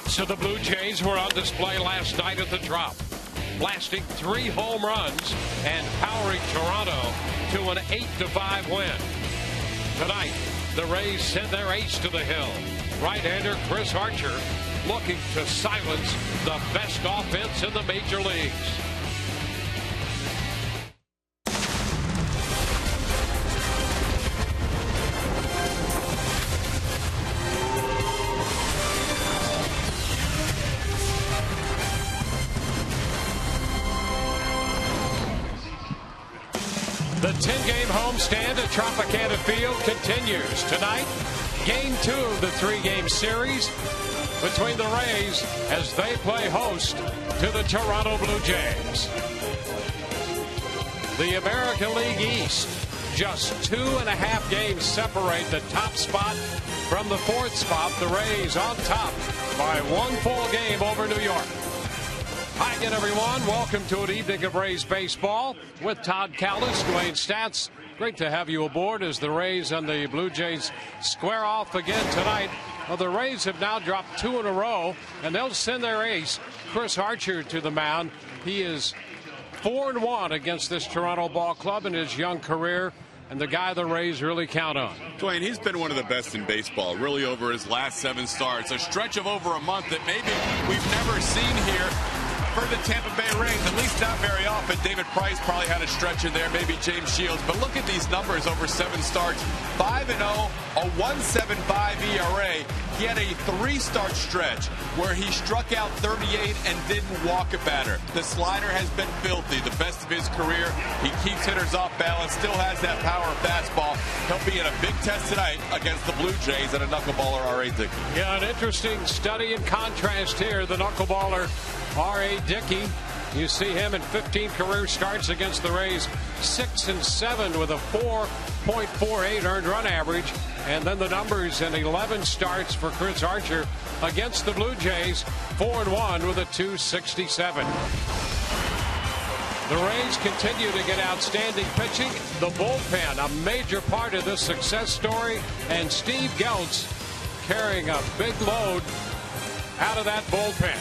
So the Blue Jays were on display last night at the Drop, blasting 3 home runs and powering Toronto to an 8-5 win. Tonight, the Rays send their ace to the hill. Right-hander Chris Archer looking to silence the best offense in the major leagues. The 10-game homestand at Tropicana Field continues. Tonight, Game 2 of the 3-game series between the Rays as they play host to the Toronto Blue Jays. The American League East, just 2.5 games separate the top spot from the 4th spot. The Rays on top by 1 full game over New York. Hi again, everyone. Welcome to an evening of Rays baseball with Todd Callis, Dwayne Stats. Great to have you aboard as the Rays and the Blue Jays square off again tonight. Well, the Rays have now dropped 2 in a row, and they'll send their ace, Chris Archer, to the mound. He is 4-1 against this Toronto ball club in his young career, and the guy the Rays really count on. Dwayne, he's been one of the best in baseball, really, over his last 7 starts. A stretch of over a month that maybe we've never seen here for the Tampa Bay Rays, at least not very often. David Price probably had a stretch in there, maybe James Shields. But look at these numbers over 7 starts. 5-0, a 1.75 ERA. He had a 3-start stretch where he struck out 38 and didn't walk a batter. The slider has been filthy, the best of his career. He keeps hitters off balance, still has that power fastball. He'll be in a big test tonight against the Blue Jays at a knuckleballer R.A. Dickey. Yeah, an interesting study and contrast here. The knuckleballer R.A. Dickey, you see him in 15 career starts against the Rays, 6-7 with a 4.48 earned run average. And then the numbers in 11 starts for Chris Archer against the Blue Jays, 4-1 with a 2.67. The Rays continue to get outstanding pitching. The bullpen, a major part of this success story, and Steve Geltz carrying a big load out of that bullpen.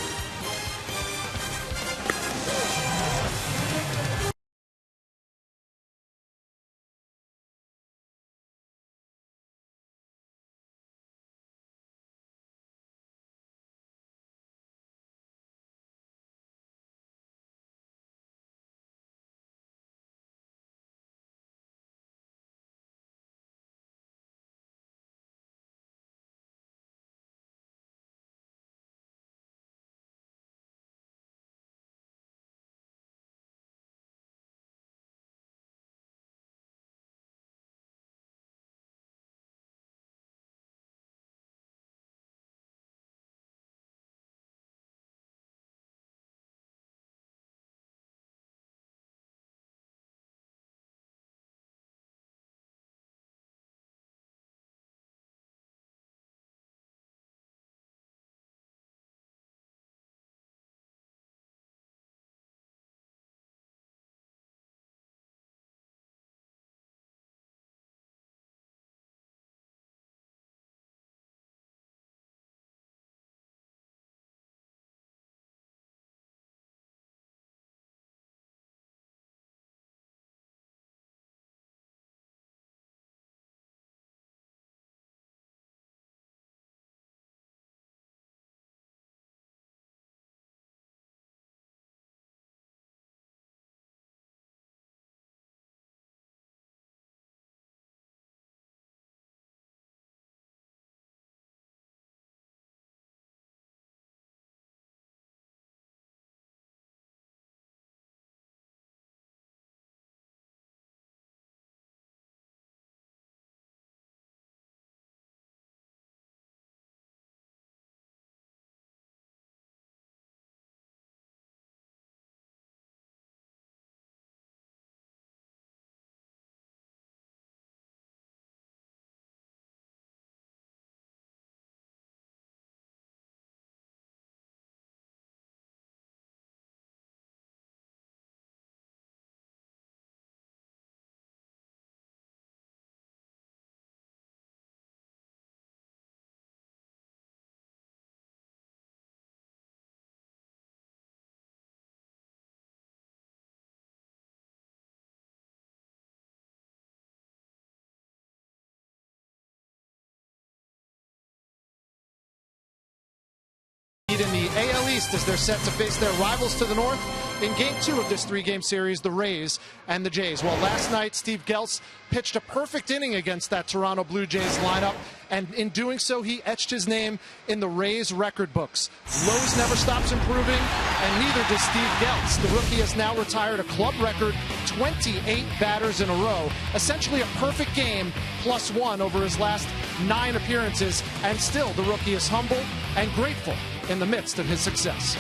lead in the AL East as they're set to face their rivals to the north in Game 2 of this 3-game series, the Rays and the Jays. Well, last night, Steve Geltz pitched a perfect inning against that Toronto Blue Jays lineup, and in doing so, he etched his name in the Rays record books. Lowe's never stops improving, and neither does Steve Geltz. The rookie has now retired a club record 28 batters in a row, essentially a perfect game +1 over his last 9 appearances, and still the rookie is humble and grateful in the midst of his success.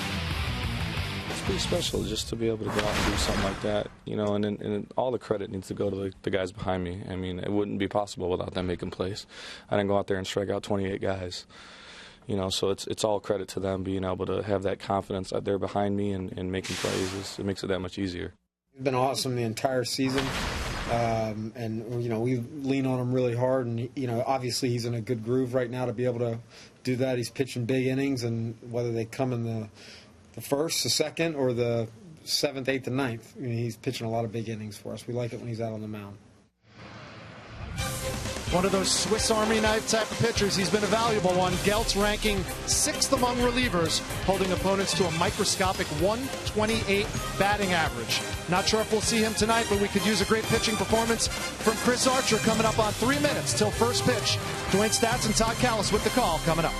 It's pretty special just to be able to go out and do something like that, you know, and all the credit needs to go to the guys behind me. I mean, it wouldn't be possible without them making plays. I didn't go out there and strike out 28 guys, you know, so it's all credit to them being able to have that confidence that they're behind me and making plays. It makes it that much easier. It's been awesome the entire season, and, you know, we lean on him really hard, and, you know, obviously he's in a good groove right now to be able to do that. He's pitching big innings, and whether they come in the first, the second, or the 7th, 8th, and 9th. I mean, he's pitching a lot of big innings for us. We like it when he's out on the mound. One of those Swiss Army knife type of pitchers. He's been a valuable one. Geltz ranking 6th among relievers, holding opponents to a microscopic 128 batting average. Not sure if we'll see him tonight, but we could use a great pitching performance from Chris Archer coming up on 3 minutes till first pitch. Dwayne Stats and Todd Callis with the call coming up.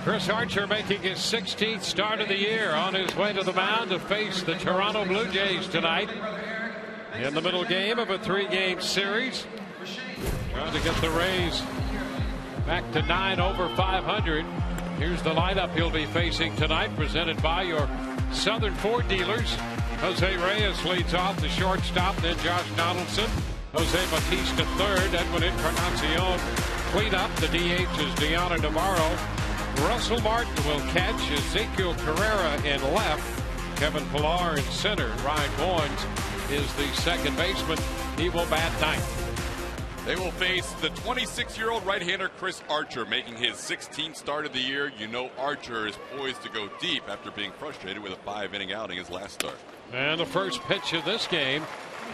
Chris Archer making his 16th start of the year, on his way to the mound to face the Toronto Blue Jays tonight in the middle game of a 3-game series. Trying to get the Rays back to 9 over 500. Here's the lineup he'll be facing tonight, presented by your Southern Ford dealers. Jose Reyes leads off, the shortstop, then Josh Donaldson. Jose Bautista third, Edwin Encarnacion cleanup. The DH is Deanna Navarro. Russell Martin will catch. Ezekiel Carrera in left. Kevin Pillar in center. Ryan Goins is the second baseman. He will bat ninth. They will face the 26-year-old right-hander Chris Archer, making his 16th start of the year. You know Archer is poised to go deep after being frustrated with a 5-inning outing his last start. And the first pitch of this game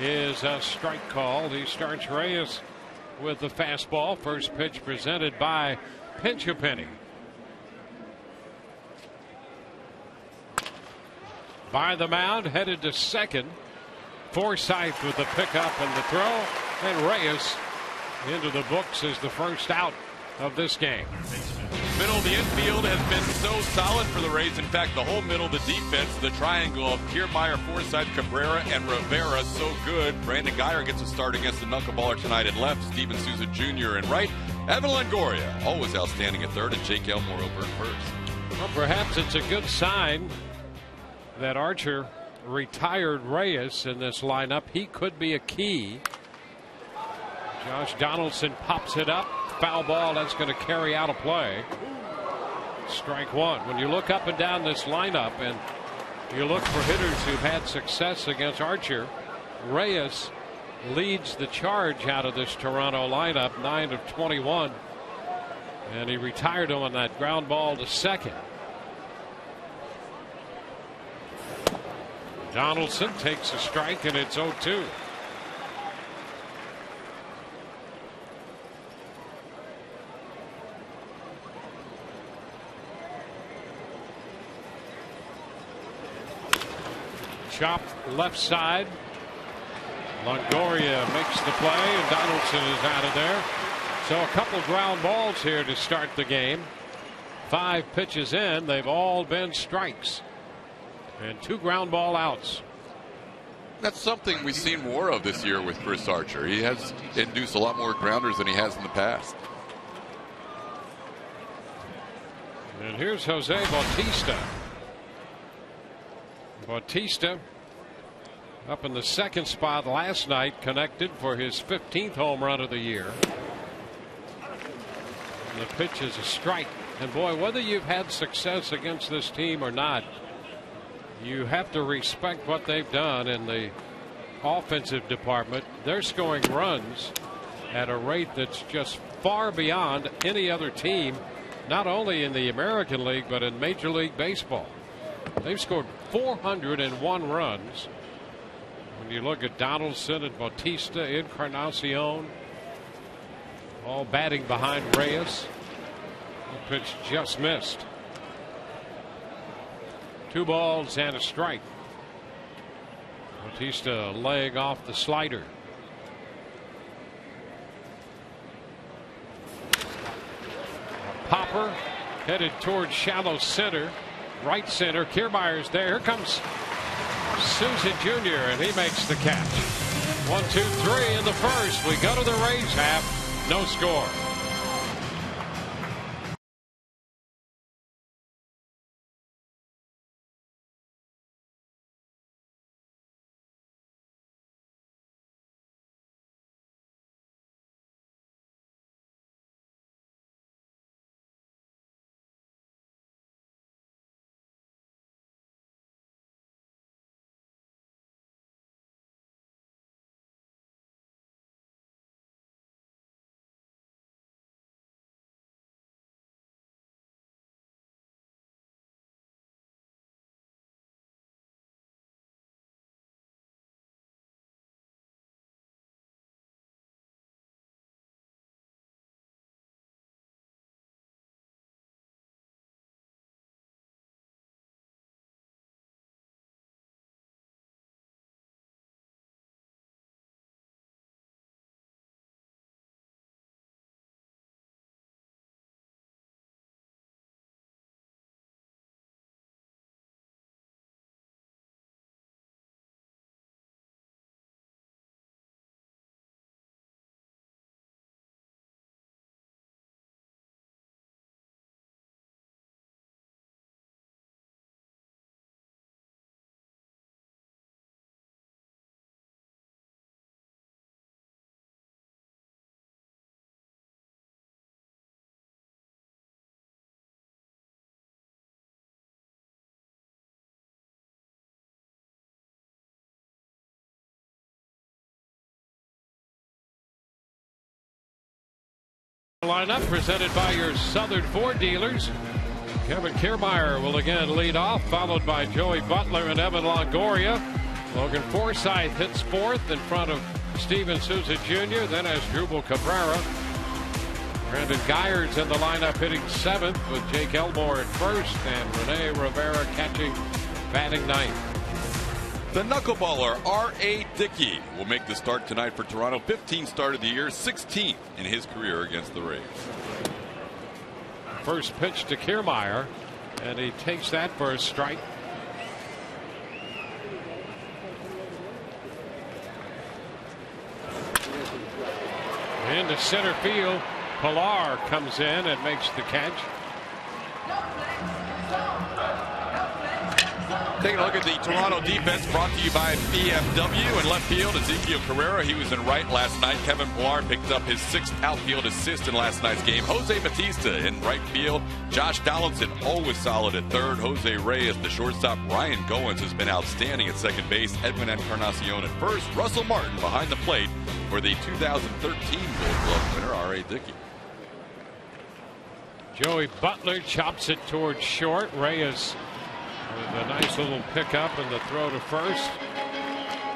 is a strike call. He starts Reyes with the fastball. First pitch presented by Pinch-A-Penny. By the mound, headed to second. Forsythe with the pickup and the throw, and Reyes into the books as the first out of this game. Middle of the infield has been so solid for the Rays. In fact, the whole middle of the defense, the triangle of Kiermaier, Forsythe, Cabrera, and Rivera, so good. Brandon Guyer gets a start against the knuckleballer tonight at left. Steven Souza Jr. in right. Evan Longoria, always outstanding at third, and Jake Elmore over at first. Well, perhaps it's a good sign that Archer retired Reyes in this lineup. He could be a key. Josh Donaldson pops it up. Foul ball, that's going to carry out a play. Strike one. When you look up and down this lineup and you look for hitters who've had success against Archer, Reyes leads the charge out of this Toronto lineup, 9 of 21. And he retired him on that ground ball to second. Donaldson takes a strike, and it's 0-2. Chopped left side. Longoria makes the play, and Donaldson is out of there. So a couple ground balls here to start the game. 5 pitches in, they've all been strikes. And 2 ground ball outs. That's something we've seen more of this year with Chris Archer. He has induced a lot more grounders than he has in the past. And here's Jose Bautista. Bautista up in the second spot last night, connected for his 15th home run of the year. And the pitch is a strike. And boy, whether you've had success against this team or not, you have to respect what they've done in the offensive department. They're scoring runs at a rate that's just far beyond any other team, not only in the American League, but in Major League Baseball. They've scored 401 runs. When you look at Donaldson and Bautista, Encarnacion, all batting behind Reyes. The pitch just missed. 2 balls and a strike. Bautista laying off the slider. A popper headed towards shallow center. Right center. Kiermaier's there. Here comes Souza Jr. and he makes the catch. 1, 2, 3 in the first. We go to the Rays half. No score. Lineup presented by your Southern Ford dealers. Kevin Kiermaier will again lead off, followed by Joey Butler and Evan Longoria. Logan Forsythe hits fourth in front of Steven Souza Jr. Then as Drupal Cabrera. Brandon Geyer's in the lineup hitting seventh with Jake Elmore at first and Rene Rivera catching, batting ninth. The knuckleballer R.A. Dickey will make the start tonight for Toronto. 15th start of the year, 16th in his career against the Rays. First pitch to Kiermaier, and he takes that for a strike. Into center field, Pilar comes in and makes the catch. Taking a look at the Toronto defense, brought to you by BMW. In left field, Ezekiel Carrera. He was in right last night. Kevin Pilar picked up his 6th outfield assist in last night's game. Jose Batista in right field. Josh Donaldson always solid at third. Jose Reyes, the shortstop. Ryan Goins has been outstanding at second base. Edwin Encarnacion at first. Russell Martin behind the plate for the 2013 Gold Glove winner, R.A. Dickey. Joey Butler chops it towards short. Reyes with a nice little pickup and the throw to first.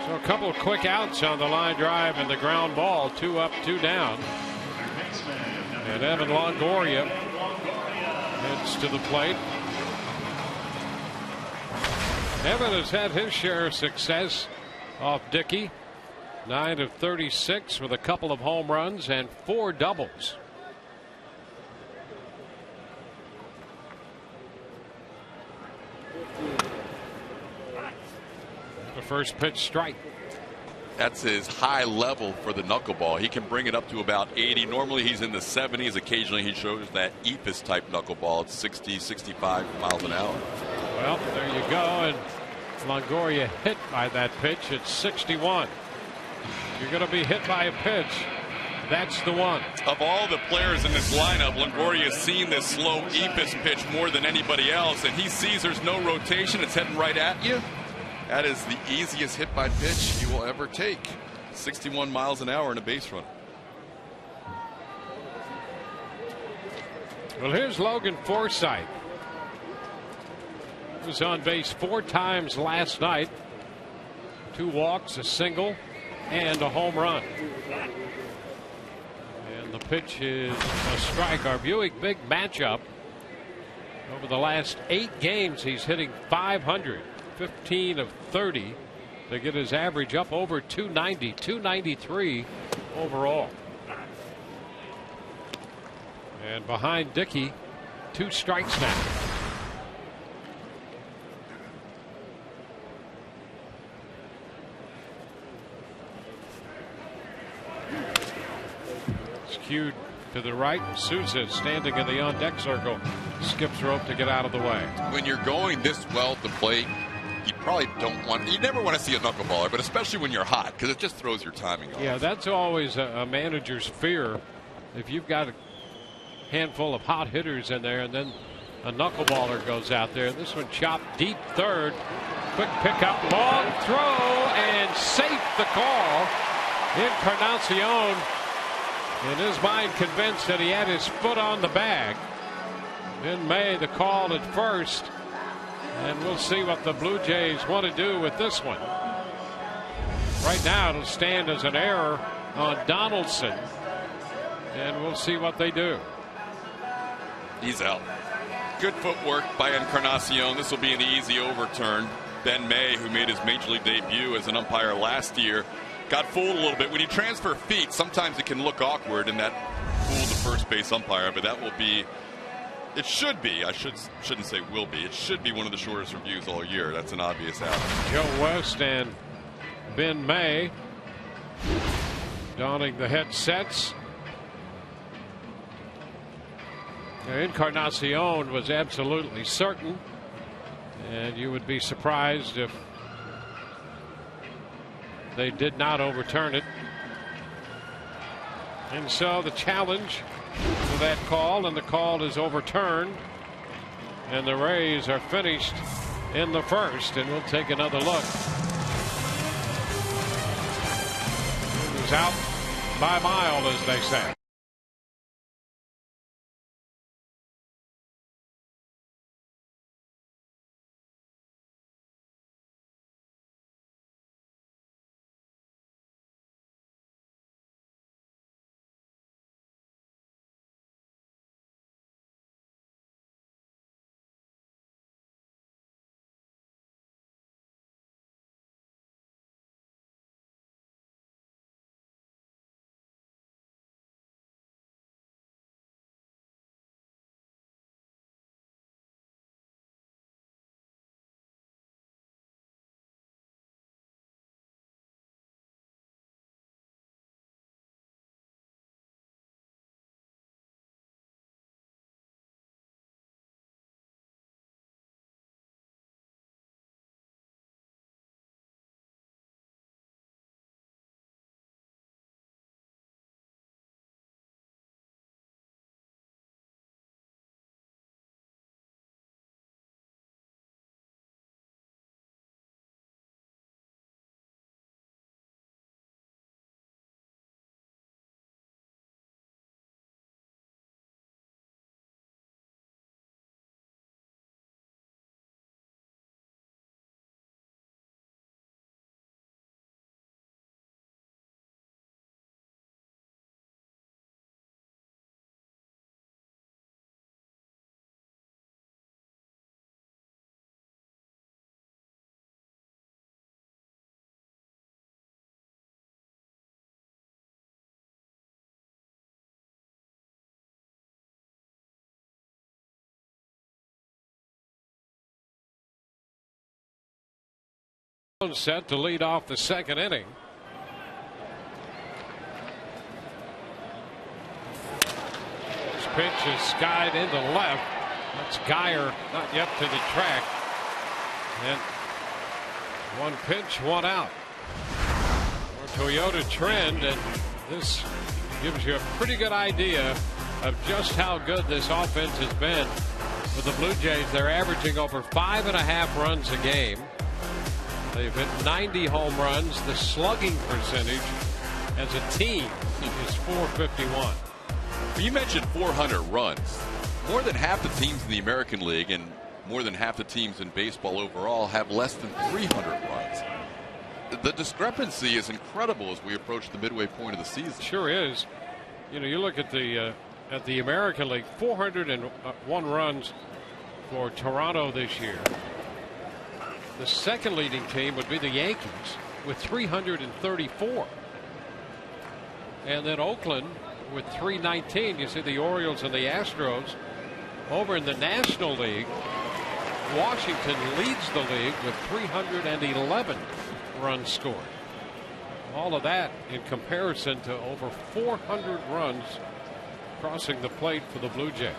So a couple of quick outs on the line drive and the ground ball. 2 up, 2 down. And Evan Longoria heads to the plate. Evan has had his share of success off Dickey. 9 of 36 with a couple of home runs and 4 doubles. The first pitch strike. That's his high level for the knuckleball. He can bring it up to about 80. Normally he's in the 70s. Occasionally he shows that Epis type knuckleball at 60, 65 miles an hour. Well, there you go. And Longoria hit by that pitch at 61. You're going to be hit by a pitch. That's the one. Of all the players in this lineup, Longoria has seen this slow Epis pitch more than anybody else, and he sees there's no rotation. It's heading right at you. That is the easiest hit by pitch he will ever take. 61 miles an hour in a base runner. Well, here's Logan Forsythe. He was on base 4 times last night. 2 walks, a single, and a home run. And the pitch is a strike. Our Buick big matchup. Over the last 8 games, he's hitting .500. 15 of 30 to get his average up over 290, 293 overall. And behind Dickey, 2 strikes now. It's cued to the right. Souza standing in the on deck circle, skips rope to get out of the way. When you're going this well at the plate, you probably don't want, you never want to see a knuckleballer, but especially when you're hot, because it just throws your timing off. Yeah, that's always a manager's fear. If you've got a handful of hot hitters in there and then a knuckleballer goes out there. This one chopped deep third. Quick pickup, long throw, and safe the call. Encarnacion, in his mind, convinced that he had his foot on the bag. In May, the call at first. And we'll see what the Blue Jays want to do with this one. Right now it'll stand as an error on Donaldson. And we'll see what they do. He's out. Good footwork by Encarnacion. This will be an easy overturn. Ben May, who made his major league debut as an umpire last year, got fooled a little bit. When you transfer feet, sometimes it can look awkward, and that fooled the first base umpire, but that will be, it should be, I shouldn't say will be, it should be one of the shortest reviews all year. That's an obvious out. Joe West and Ben May donning the headsets. Encarnacion was absolutely certain, and you would be surprised if they did not overturn it. And so the challenge to that call, and the call is overturned, and the Rays are finished in the first. And we'll take another look. It was out by a mile, as they say. Set to lead off the second inning. This pitch is skied into left. That's Geyer, not yet to the track. And one pitch, one out. Or Toyota trend, and this gives you a pretty good idea of just how good this offense has been. With the Blue Jays, they're averaging over 5.5 runs a game. They've hit 90 home runs. The slugging percentage as a team is .451. You mentioned 400 runs. More than half the teams in the American League and more than half the teams in baseball overall have less than 300 runs. The discrepancy is incredible as we approach the midway point of the season. Sure is. You know, you look at the American League, 401 runs for Toronto this year. The second leading team would be the Yankees with 334. And then Oakland with 319. You see the Orioles and the Astros. Over in the National League, Washington leads the league with 311 runs scored. All of that in comparison to over 400 runs crossing the plate for the Blue Jays.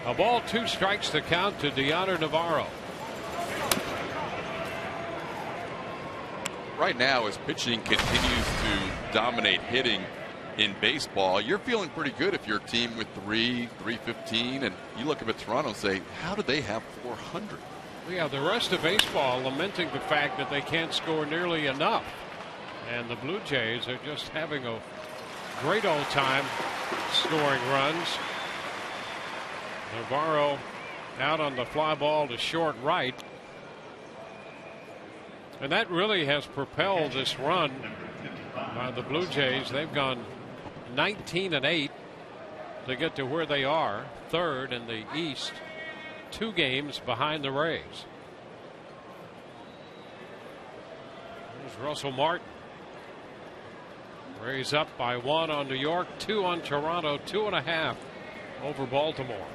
A ball, 2 strikes to count to Deoner Navarro. Right now, as pitching continues to dominate hitting in baseball, you're feeling pretty good if you're a team with 315, and you look up at Toronto and say, how did they have 400? Yeah, the rest of baseball lamenting the fact that they can't score nearly enough. And the Blue Jays are just having a great old time scoring runs. Navarro out on the fly ball to short right. And that really has propelled this run by the Blue Jays. They've gone 19-8 to get to where they are, third in the East, 2 games behind the Rays. There's Russell Martin. Rays up by 1 on New York, 2 on Toronto, 2.5 over Baltimore.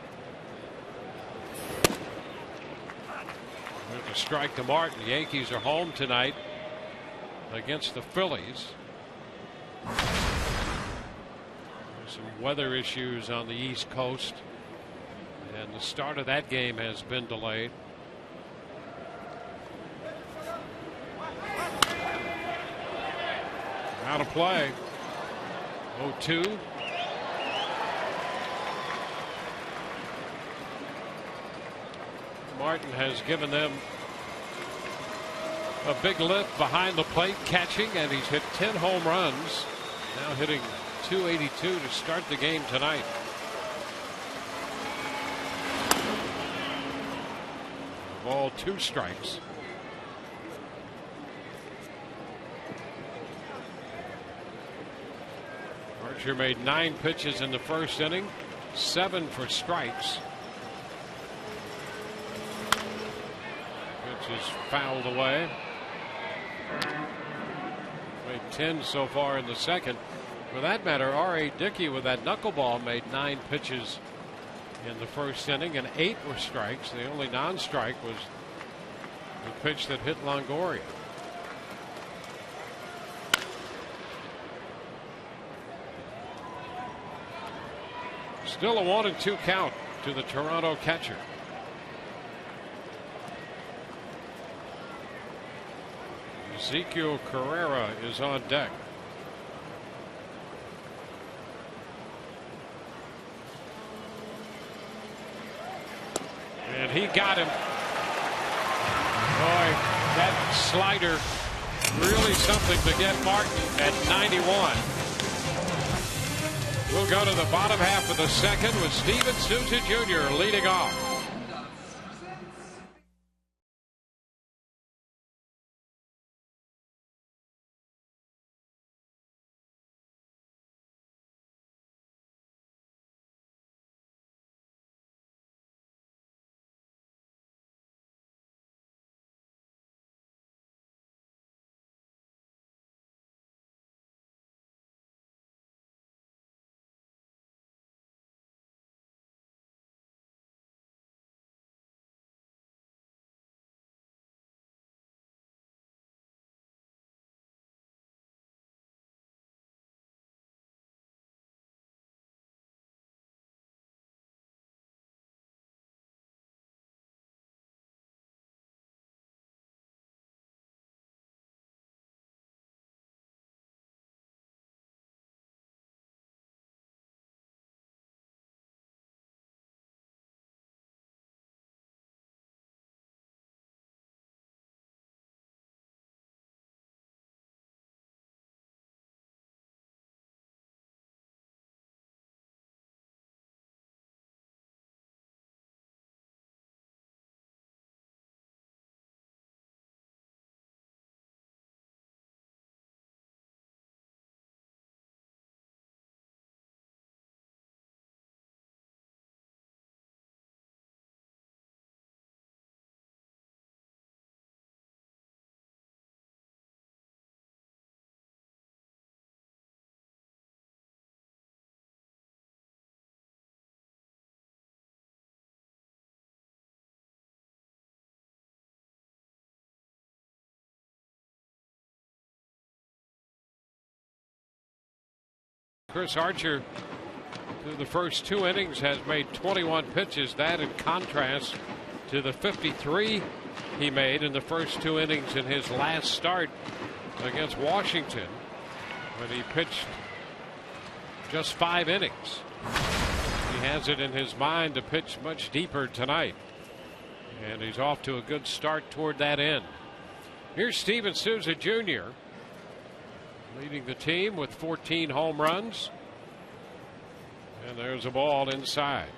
With a strike to Martin. The Yankees are home tonight against the Phillies. There's some weather issues on the East Coast, and the start of that game has been delayed. Out of play. 0-2. Martin has given them a big lift behind the plate catching, and he's hit 10 home runs. Now hitting .282 to start the game tonight. Ball, 2 strikes. Archer made 9 pitches in the first inning, 7 for strikes. Pitch is fouled away. Made 10 so far in the second. For that matter, R.A. Dickey with that knuckleball made 9 pitches in the first inning, and 8 were strikes. The only non-strike was the pitch that hit Longoria. Still a 1-2 count to the Toronto catcher. Ezekiel Carrera is on deck. And he got him. Boy, that slider really something to get Martin at 91. We'll go to the bottom half of the second with Steven Souza Jr. leading off. Chris Archer, through the first 2 innings, has made 21 pitches. That in contrast to the 53 he made in the first 2 innings in his last start against Washington, when he pitched just 5 innings. He has it in his mind to pitch much deeper tonight, and he's off to a good start toward that end. Here's Steven Souza Jr. leading the team with 14 home runs, and there's a ball inside.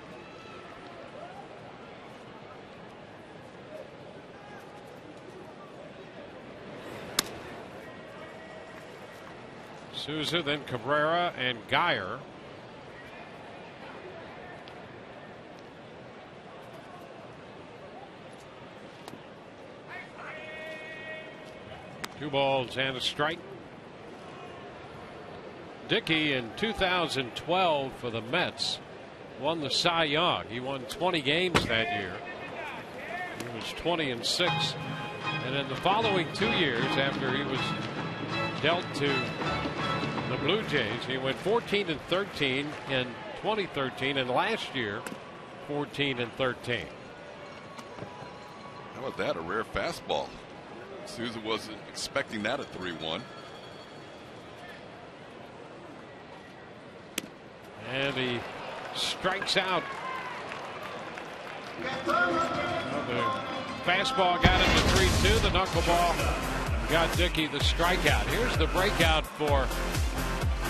Souza, then Cabrera and Geyer. Two balls and a strike. Dickey in 2012 for the Mets won the Cy Young. He won 20 games that year. He was 20-6, and in the following 2 years after he was dealt to the Blue Jays, he went 14-13 in 2013, and last year 14-13. How about that? A rare fastball. Souza wasn't expecting that at 3-1. And he strikes out. Well, the fastball got into 3-2. The knuckleball got Dickey the strikeout. Here's the breakout for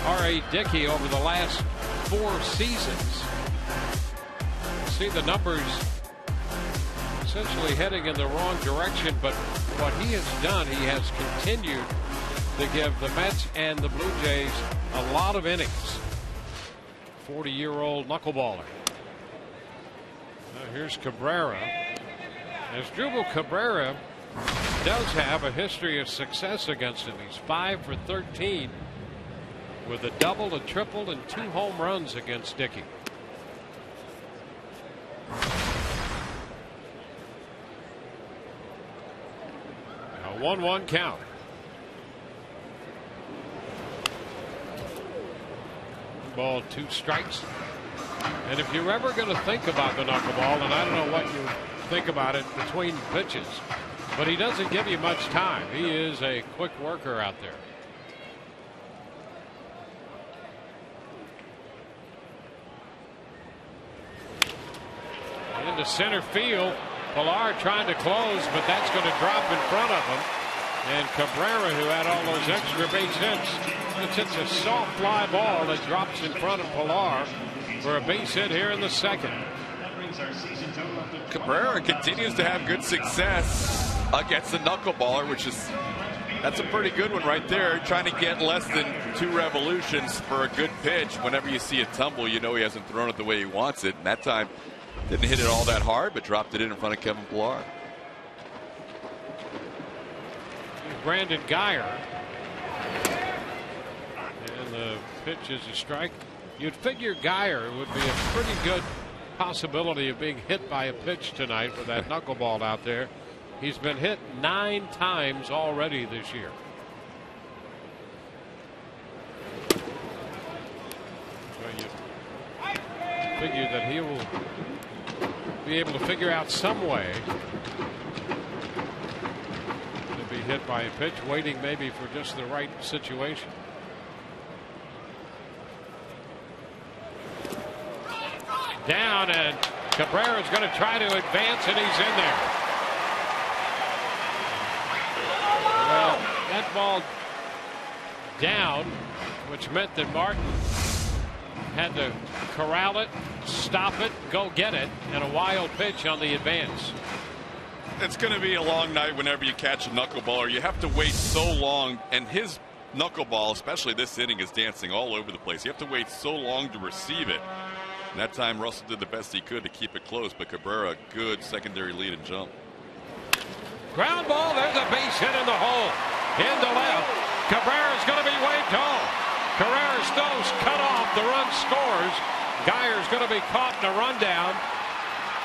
R.A. Dickey over the last 4 seasons. See the numbers essentially heading in the wrong direction, but what he has done, he has continued to give the Mets and the Blue Jays a lot of innings. 40-year-old knuckleballer. Now here's Cabrera. As Drupal Cabrera does have a history of success against him. He's 5 for 13 with a double, a triple, and 2 home runs against Dickey. A 1-1 count. Ball, 2 strikes. And if you're ever going to think about the knuckleball, and I don't know what you think about it between pitches, but he doesn't give you much time. He is a quick worker out there. Into center field. Pilar trying to close, but that's going to drop in front of him. And Cabrera, who had all those extra base hits, hits a soft fly ball that drops in front of Pilar for a base hit here in the second. Cabrera continues to have good success against the knuckleballer, that's a pretty good one right there. Trying to get less than 2 revolutions for a good pitch. Whenever you see a tumble, you know he hasn't thrown it the way he wants it. And that time didn't hit it all that hard, but dropped it in front of Kevin Pilar. Brandon Geyer, and the pitch is a strike. You'd figure Geyer would be a pretty good possibility of being hit by a pitch tonight with that knuckleball out there. He's been hit 9 times already this year. So you figure that he will be able to figure out some way to be hit by a pitch, waiting maybe for just the right situation. Down, and Cabrera's going to try to advance, and he's in there. Well, that ball down, which meant that Martin had to corral it, stop it, go get it, and a wild pitch on the advance. It's going to be a long night whenever you catch a knuckleballer. You have to wait so long, and his knuckleball, especially this inning, is dancing all over the place. You have to wait so long to receive it. And that time Russell did the best he could to keep it close, but Cabrera, good secondary lead and jump. Ground ball, there's a base hit in the hole. Into left. Cabrera's going to be waved home. Carrera's throws cut off. The run scores. Geyer's going to be caught in a rundown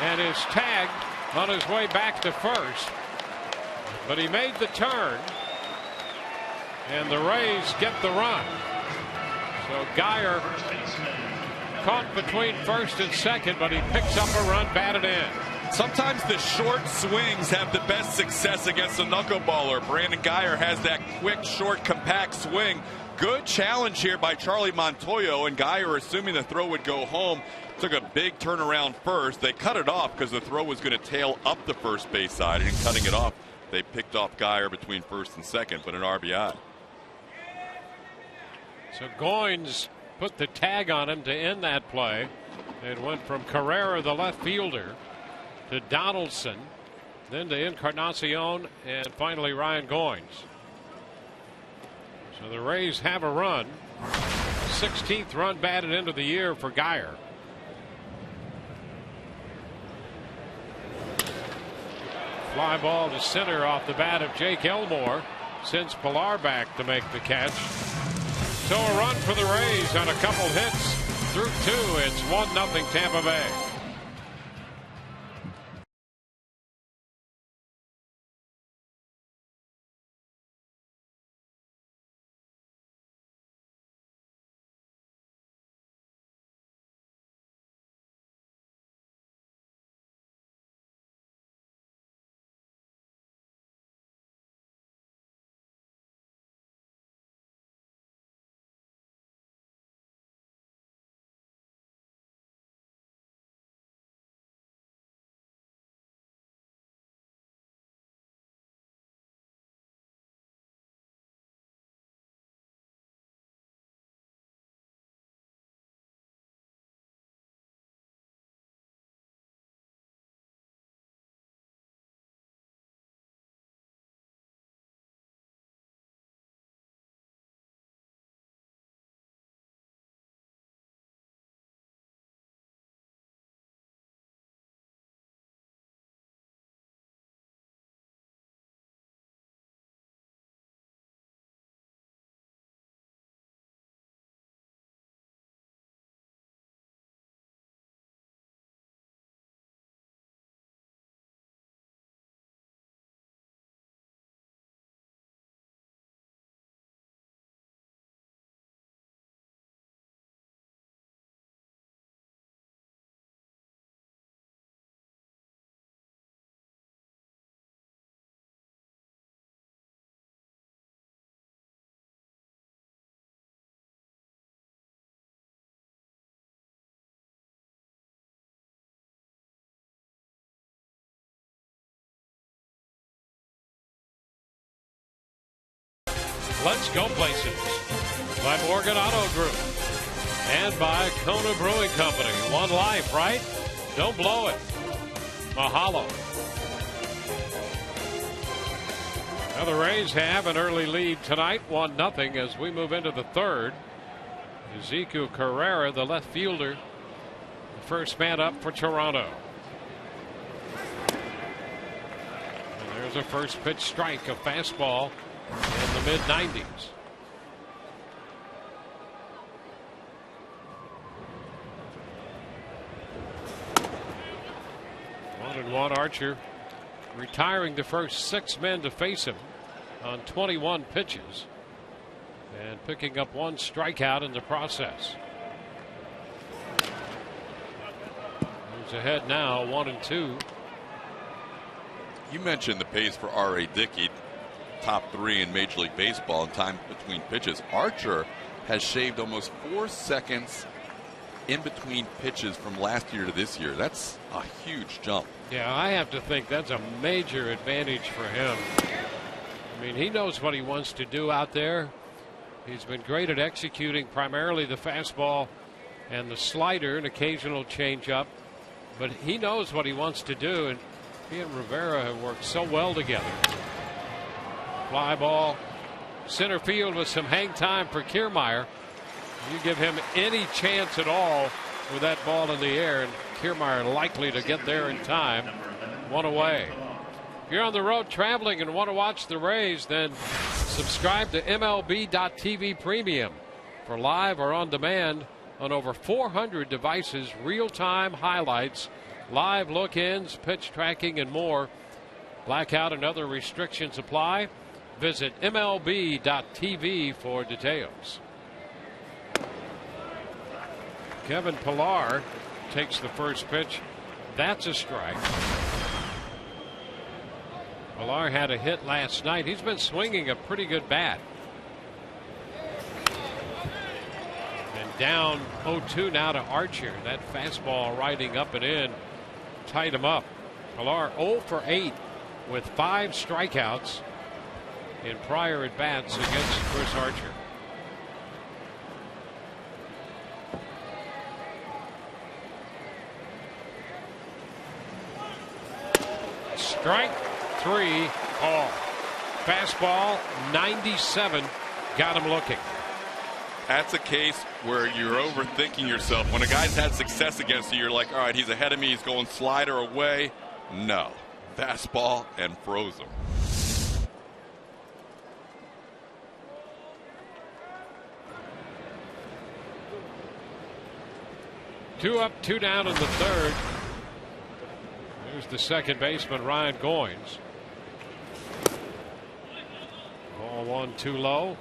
and is tagged on his way back to first. But he made the turn, and the Rays get the run. So Geyer caught between first and second, but he picks up a run, batted in. Sometimes the short swings have the best success against a knuckleballer. Brandon Geyer has that quick, short, compact swing. Good challenge here by Charlie Montoyo, and Geyer, assuming the throw would go home, took a big turnaround first. They cut it off because the throw was going to tail up the first base side, and cutting it off, they picked off Geyer between first and second, but an RBI. So Goins put the tag on him to end that play. It went from Carrera, the left fielder, to Donaldson, then to Encarnacion, and finally Ryan Goins. So the Rays have a run. 16th run batted into the year for Geyer. Fly ball to center off the bat of Jake Elmore. Sends Pilar back to make the catch. So a run for the Rays on a couple hits through two. It's 1-0 Tampa Bay. Let's go places by Morgan Auto Group and by Kona Brewing Company. One life, right? Don't blow it. Mahalo. Now the Rays have an early lead tonight, 1-0 as we move into the third. Ezequiel Carrera, the left fielder, the first man up for Toronto. And there's a first pitch strike, a fastball in the mid-90s. One Archer retiring the first 6 men to face him on 21 pitches and picking up 1 strikeout in the process. Moves ahead now, 1-2. You mentioned the pace for R.A. Dickey, top 3 in Major League Baseball in time between pitches. Archer has shaved almost 4 seconds in between pitches from last year to this year. That's a huge jump. Yeah, I have to think that's a major advantage for him. I mean, he knows what he wants to do out there. He's been great at executing primarily the fastball and the slider, an occasional changeup. But he knows what he wants to do, and he and Rivera have worked so well together. Fly ball, center field with some hang time for Kiermaier. You give him any chance at all with that ball in the air, and Kiermaier likely to get there in time. 1 away. If you're on the road traveling and want to watch the Rays, then subscribe to MLB.TV Premium for live or on demand on over 400 devices, real-time highlights, live look-ins, pitch tracking, and more. Blackout and other restrictions apply. Visit MLB.TV for details. Kevin Pillar takes the first pitch. That's a strike. Pillar had a hit last night. He's been swinging a pretty good bat. And down 0-2 now to Archer. That fastball riding up and in tied him up. Pillar 0 for 8 with 5 strikeouts in prior at bats against Chris Archer. Strike 3 call. Fastball 97 got him looking. That's a case where you're overthinking yourself. When a guy's had success against you, you're like, all right, he's ahead of me, he's going slider away. No. Fastball and froze him. Two up, 2 down in the third. There's the second baseman, Ryan Goins. Ball 1 too low.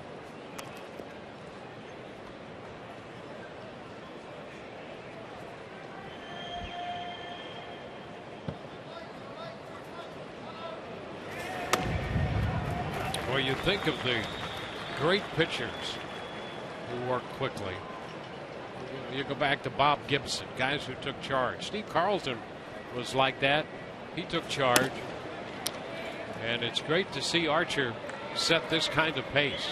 Well, you think of the great pitchers who work quickly. You go back to Bob Gibson, guys who took charge. Steve Carlton was like that. He took charge. And it's great to see Archer set this kind of pace.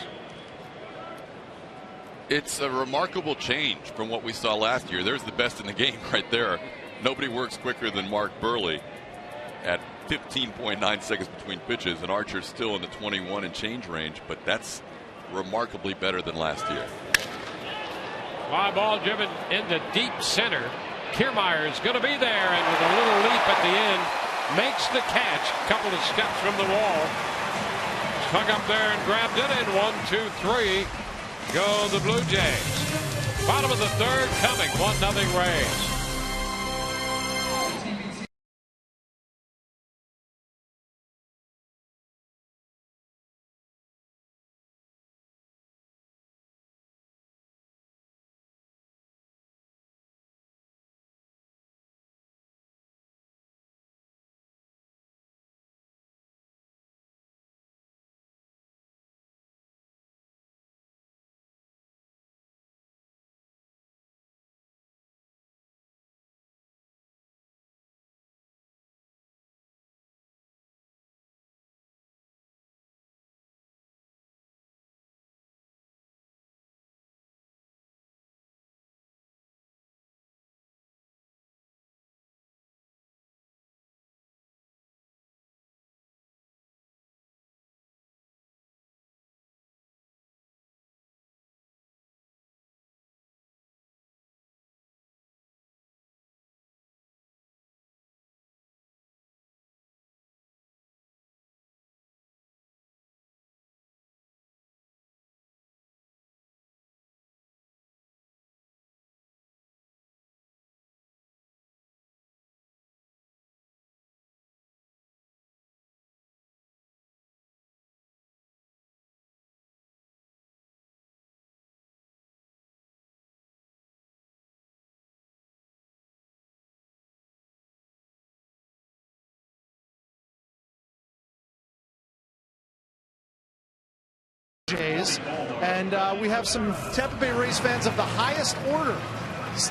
It's a remarkable change from what we saw last year. There's the best in the game right there. Nobody works quicker than Mark Burley at 15.9 seconds between pitches, and Archer's still in the 21 and change range, but that's remarkably better than last year. Fly ball driven into deep center. Kiermaier is going to be there, and with a little leap at the end, makes the catch. A couple of steps from the wall. Hung up there and grabbed it in. 1, 2, 3. Go the Blue Jays. Bottom of the third coming. 1-0 Rays. Jays, and we have some Tampa Bay Rays fans of the highest order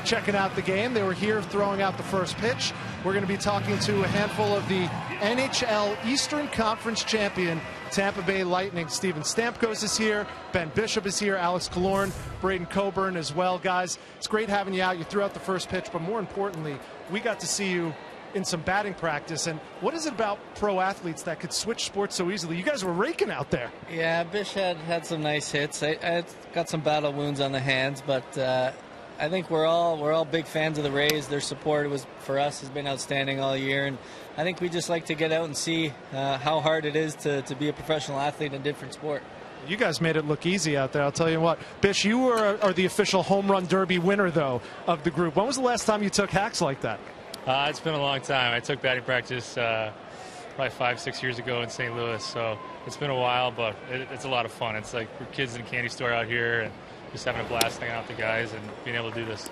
checking out the game. They were here throwing out the first pitch. We're going to be talking to a handful of the NHL Eastern Conference champion Tampa Bay Lightning. Steven Stamkos is here, Ben Bishop is here, Alex Killorn, Braden Coburn as well. Guys, it's great having you out. You threw out the first pitch, but more importantly, we got to see you in some batting practice. And what is it about pro athletes that could switch sports so easily? You guys were raking out there. Yeah, Bish had some nice hits. I got some battle wounds on the hands, but I think we're all big fans of the Rays. Their support for us has been outstanding all year, and I think we just like to get out and see how hard it is to be a professional athlete in a different sport. You guys made it look easy out there, I'll tell you what. Bish, you are the official home run derby winner, though, of the group. When was the last time you took hacks like that? It's been a long time. I took batting practice probably 5-6 years ago in St. Louis, so it's been a while, but it's a lot of fun. It's like we're kids in a candy store out here and just having a blast hanging out with the guys and being able to do this.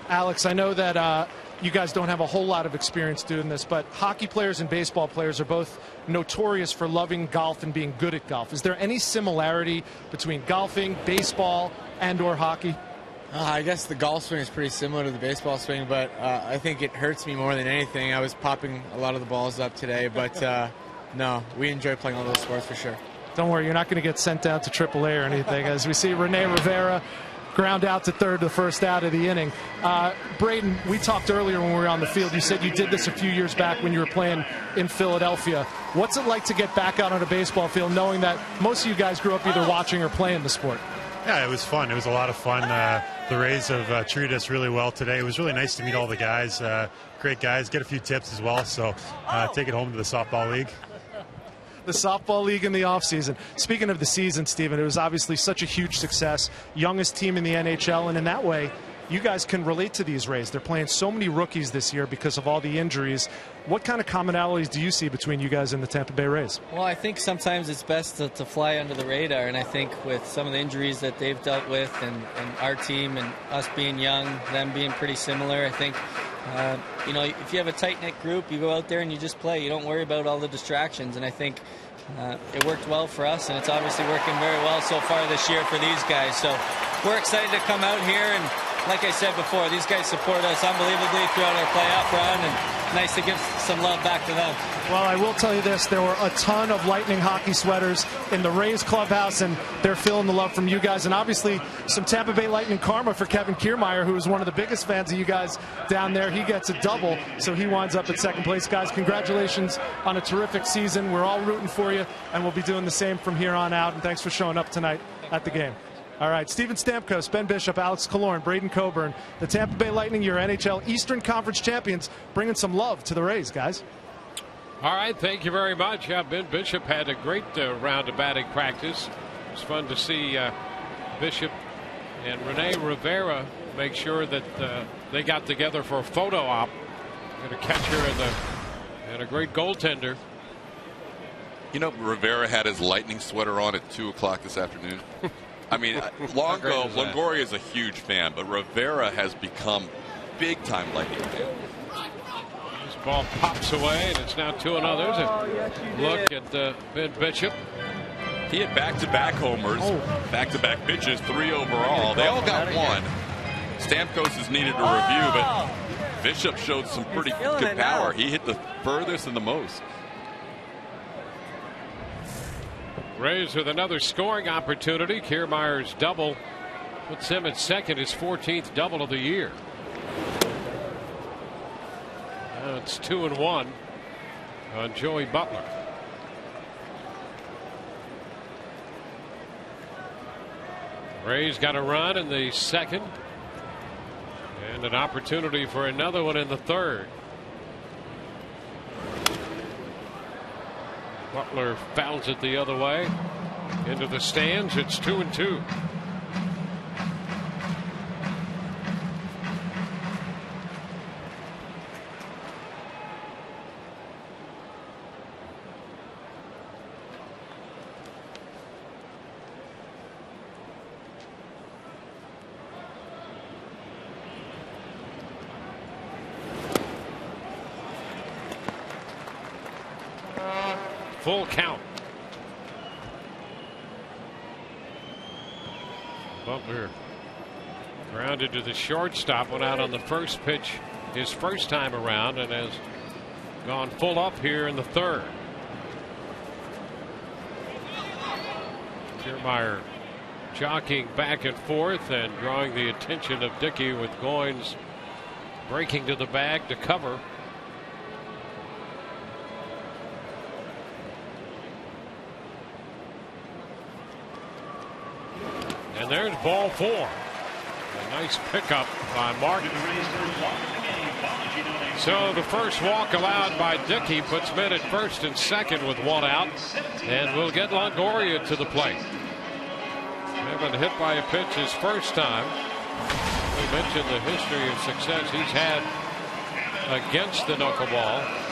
Alex, I know that you guys don't have a whole lot of experience doing this, but hockey players and baseball players are both notorious for loving golf and being good at golf. Is there any similarity between golfing, baseball, and/or hockey? I guess the golf swing is pretty similar to the baseball swing, but I think it hurts me more than anything. I was popping a lot of the balls up today, but no, we enjoy playing all those sports for sure. Don't worry, you're not going to get sent down to AAA or anything. As we see Rene Rivera ground out to third, the first out of the inning. Braden, we talked earlier when we were on the field. You said you did this a few years back when you were playing in Philadelphia. What's it like to get back out on a baseball field knowing that most of you guys grew up either watching or playing the sport? Yeah, it was fun. It was a lot of fun. The Rays have treated us really well today. It was really nice to meet all the guys. Great guys. Get a few tips as well. So take it home to the softball league. The softball league in the offseason. Speaking of the season, Stephen, it was obviously such a huge success. Youngest team in the NHL, and in that way, you guys can relate to these Rays. They're playing so many rookies this year because of all the injuries. What kind of commonalities do you see between you guys and the Tampa Bay Rays? Well, I think sometimes it's best to fly under the radar, and I think with some of the injuries that they've dealt with and our team and us being young, them being pretty similar, I think, if you have a tight-knit group, you go out there and you just play. You don't worry about all the distractions, and I think it worked well for us, and it's obviously working very well so far this year for these guys. So we're excited to come out here, and like I said before, these guys support us unbelievably throughout our playoff run, and nice to give some love back to them. Well, I will tell you this. There were a ton of Lightning hockey sweaters in the Rays clubhouse, and they're feeling the love from you guys. And obviously, some Tampa Bay Lightning karma for Kevin Kiermaier, who is one of the biggest fans of you guys down there. He gets a double, so he winds up at second place. Guys, congratulations on a terrific season. We're all rooting for you, and we'll be doing the same from here on out. And thanks for showing up tonight at the game. All right, Steven Stamkos, Ben Bishop, Alex Killorn, Braden Coburn, the Tampa Bay Lightning, your NHL Eastern Conference champions, bringing some love to the Rays, guys. All right, thank you very much. Yeah, Ben Bishop had a great round of batting practice. It was fun to see Bishop and Rene Rivera make sure that they got together for a photo op. And a catcher and a great goaltender. You know, Rivera had his Lightning sweater on at 2 o'clock this afternoon. I mean, long ago, Longoria is a huge fan, but Rivera has become big-time Lightning fan. This ball pops away, and it's now 2-0. There's a look at Ben Bishop. He had back-to-back homers, back-to-back pitches, 3 overall. They all got 1. Stamkos is needed to review, but Bishop showed some pretty good power. He hit the furthest and the most. Rays with another scoring opportunity. Kiermaier's double puts him at second, his 14th double of the year. Now it's 2-1 on Joey Butler. Rays got a run in the second and an opportunity for another one in the third. Butler fouls it the other way into the stands. It's 2-2. Full count. Butler grounded to the shortstop, went out on the first pitch his first time around and has gone full up here in the third. Kiermaier jockeying back and forth and drawing the attention of Dickey with Goins breaking to the bag to cover. And there's ball 4. A nice pickup by Martin. So the first walk allowed by Dickey puts men at first and second with 1 out. And we'll get Longoria to the plate. Having hit by a pitch his first time. We mentioned the history of success he's had against the knuckleball.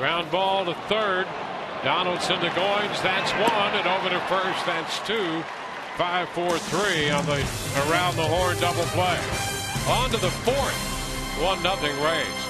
Ground ball to third. Donaldson to Goins. That's one. And over to first. That's two. 5-4-3 on the around the horn double play. On to the fourth. 1-0 Rays.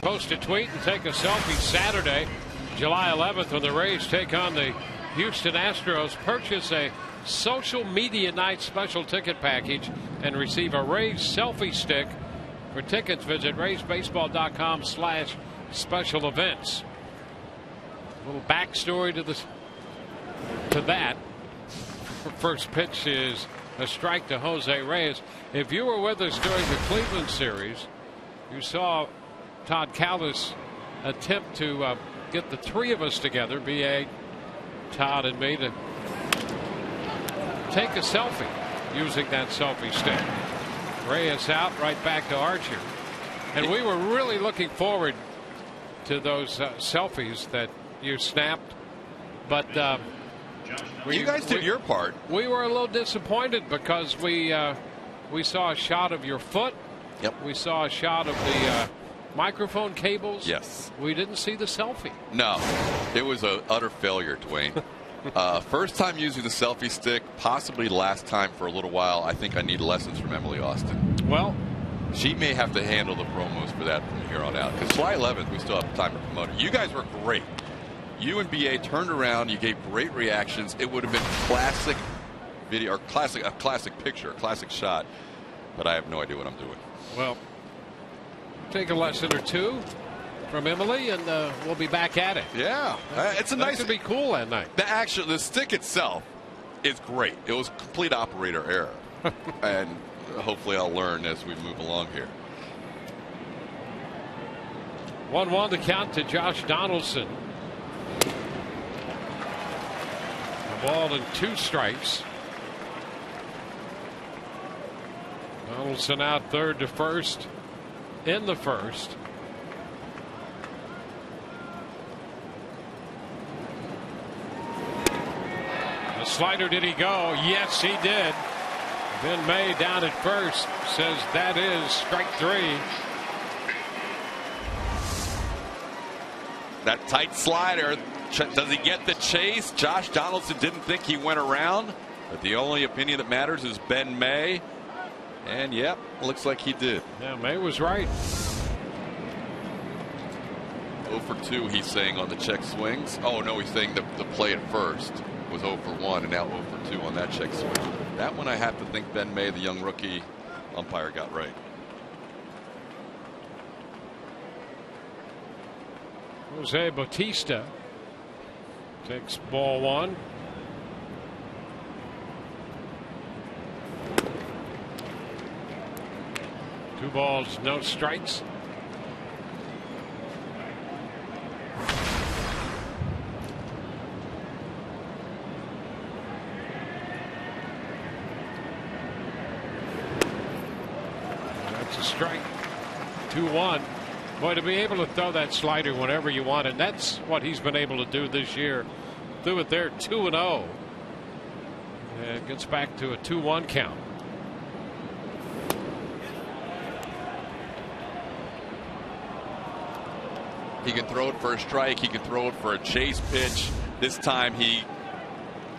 Post a tweet and take a selfie Saturday, July 11th, when the Rays take on the Houston Astros. Purchase a social media night special ticket package and receive a Rays selfie stick. For tickets, visit raysbaseball.com/special events. A little backstory to that. First pitch is a strike to Jose Reyes. If you were with us during the Cleveland series, you saw Todd Callis attempt to get the three of us together, B.A., Todd, and me, to take a selfie using that selfie stick. Reyes out, right back to Archer. And we were really looking forward to those selfies that you snapped. But you guys did your part. We were a little disappointed because we saw a shot of your foot. Yep. We saw a shot of the microphone cables. Yes. We didn't see the selfie. No, it was an utter failure, Dwayne. First time using the selfie stick, possibly last time for a little while. I think I need lessons from Emily Austin. Well, she may have to handle the promos for that from here on out. Because July 11th, we still have time to promote it. You guys were great. You and BA turned around. You gave great reactions. It would have been classic video, or a classic picture, a classic shot. But I have no idea what I'm doing. Well, take a lesson or two from Emily, and we'll be back at it. Yeah, it's a nice. That could be cool that night. The stick itself is great. It was complete operator error, and hopefully I'll learn as we move along here. 1-1 to count to Josh Donaldson. A ball and 2 strikes. Donaldson out third to first in the first. A slider, did he go? Yes, he did. Ben May down at first says that is strike 3. That tight slider, does he get the chase? Josh Donaldson didn't think he went around, but the only opinion that matters is Ben May. And yep, looks like he did. Yeah, May was right. 0 for 2, he's saying on the check swings. Oh no, he's saying the play at first was 0 for 1 and now 0 for 2 on that check swing. That one I have to think Ben May, the young rookie umpire, got right. Jose Bautista takes ball 1. 2 balls, no strikes. That's a strike. 2-1. Boy, to be able to throw that slider whenever you want, and that's what he's been able to do this year. Threw it there 2-0. And gets back to a 2-1 count. He can throw it for a strike. He can throw it for a chase pitch. This time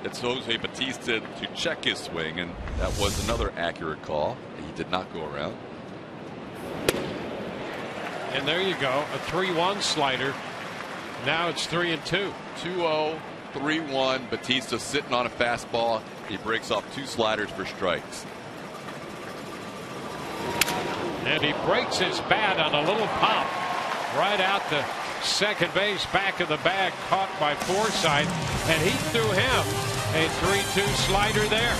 it's Jose Bautista to check his swing, and that was another accurate call. He did not go around. And there you go, a 3-1 slider. Now it's 3-2. 2-0, 3-1. Bautista sitting on a fastball. He breaks off 2 sliders for strikes. And he breaks his bat on a little pop right out to second base, back of the bag, caught by Forsythe, and he threw him a 3-2 slider there.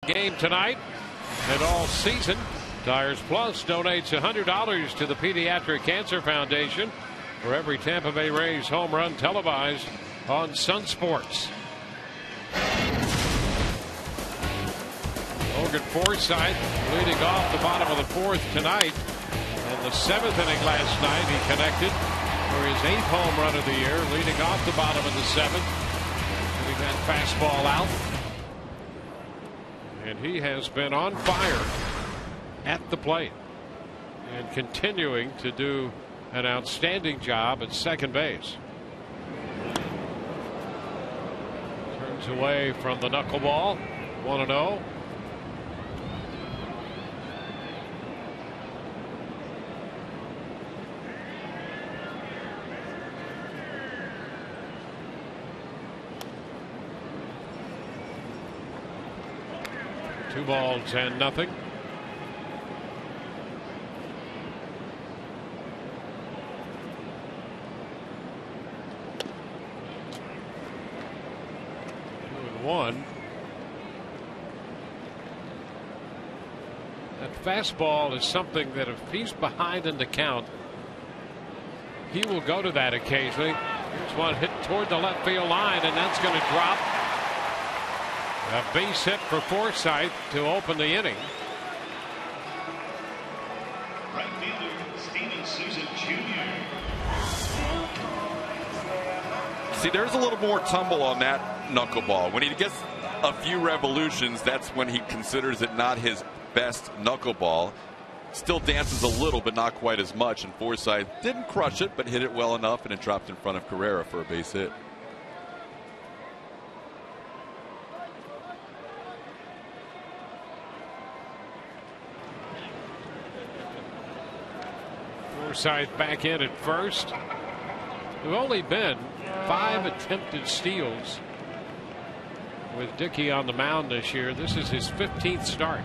Game tonight and all season. Tires Plus donates $100 to the Pediatric Cancer Foundation for every Tampa Bay Rays home run televised on Sun Sports. Logan Forsythe leading off the bottom of the 4th tonight. In the 7th inning last night, he connected for his 8th home run of the year, leading off the bottom of the 7th. Getting that fastball out. And he has been on fire at the plate and continuing to do an outstanding job at second base. Turns away from the knuckleball. 1-0. Two balls and nothing. One. That fastball is something that if he's behind in the count, he will go to that occasionally. Here's one hit toward the left field line, and that's going to drop. A base hit for Forsythe to open the inning. Right fielder Steven Souza Jr. See, there's a little more tumble on that knuckleball. When he gets a few revolutions, that's when he considers it not his best knuckleball. Still dances a little, but not quite as much. And Forsythe didn't crush it, but hit it well enough, and it dropped in front of Carrera for a base hit. Forsythe back in at first. There have only been 5 attempted steals with Dickey on the mound this year. This is his 15th start.